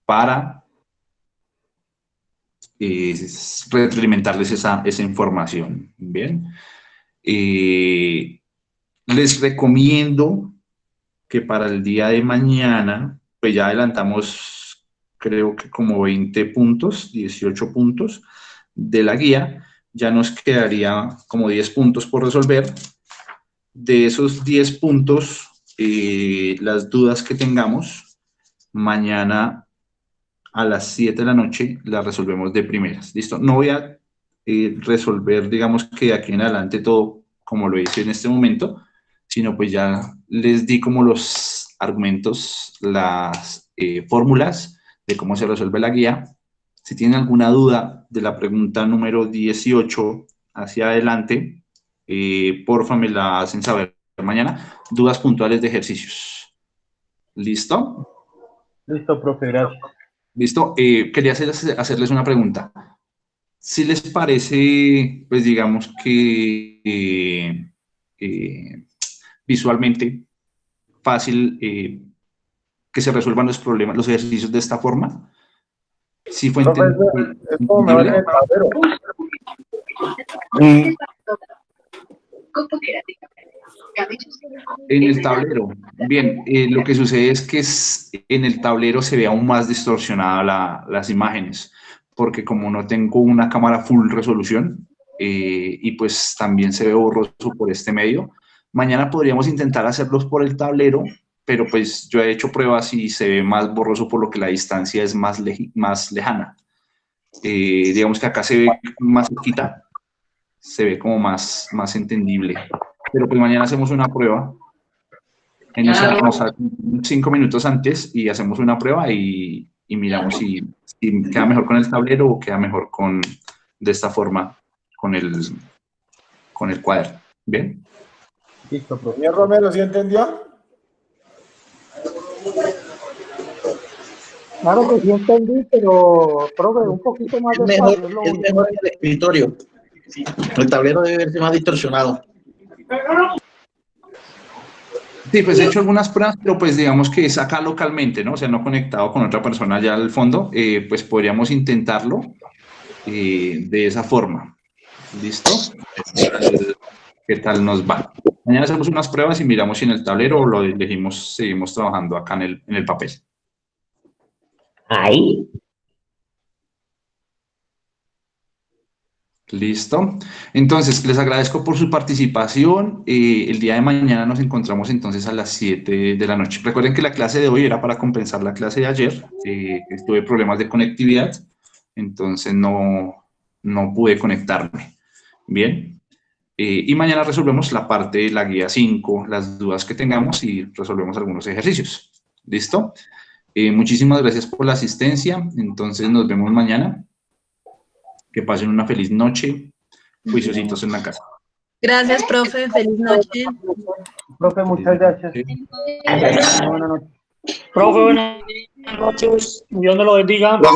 para retroalimentarles esa información, ¿bien? Les recomiendo que para el día de mañana, pues ya adelantamos, creo que como 20 puntos, 18 puntos de la guía, ya nos quedaría como 10 puntos por resolver. De esos 10 puntos, las dudas que tengamos, mañana a las 7 de la noche las resolvemos de primeras. ¿Listo? No voy a resolver, digamos que de aquí en adelante todo como lo hice en este momento, sino pues ya les di como los argumentos, las fórmulas de cómo se resuelve la guía. Si tienen alguna duda de la pregunta número 18 hacia adelante, porfa me la hacen saber mañana. Dudas puntuales de ejercicios. ¿Listo? Listo, profe, gracias. Listo. Quería hacerles una pregunta. Si les parece, pues digamos que visualmente fácil que se resuelvan los problemas, los ejercicios de esta forma. Si fue entendible. En el tablero. Bien, lo que sucede es que en el tablero se ve aún más distorsionada las imágenes, porque como no tengo una cámara full resolución, y pues también se ve borroso por este medio. Mañana podríamos intentar hacerlos por el tablero, pero pues yo he hecho pruebas y se ve más borroso por lo que la distancia es más lejana. Digamos que acá se ve más cerquita, se ve como más entendible. Pero pues mañana hacemos una prueba. Nos 5 minutos antes y hacemos una prueba y miramos si queda mejor con el tablero o queda mejor de esta forma con el cuaderno. ¿Bien? Listo, profe. Señor Romero, ¿sí entendió? Claro que sí entendí, pero, profe, un poquito más despacio. Es mejor en el escritorio. El tablero debe verse más distorsionado. Sí, pues he hecho algunas pruebas, pero pues digamos que es acá localmente, ¿no? O sea, no conectado con otra persona allá al fondo, pues podríamos intentarlo de esa forma. ¿Listo? ¿Qué tal nos va? Mañana hacemos unas pruebas y miramos si en el tablero o lo elegimos, seguimos trabajando acá en el papel. Ahí. Listo. Entonces, les agradezco por su participación. El día de mañana nos encontramos entonces a las 7 de la noche. Recuerden que la clase de hoy era para compensar la clase de ayer. Tuve problemas de conectividad, entonces no pude conectarme. Bien. Y mañana resolvemos la parte de la guía 5, las dudas que tengamos y resolvemos algunos ejercicios. ¿Listo? Muchísimas gracias por la asistencia. Entonces, nos vemos mañana. Que pasen una feliz noche. Juiciositos en la casa. Gracias, profe. Feliz noche. Profe, muchas gracias. Profe, buenas noches. Dios me lo bendiga.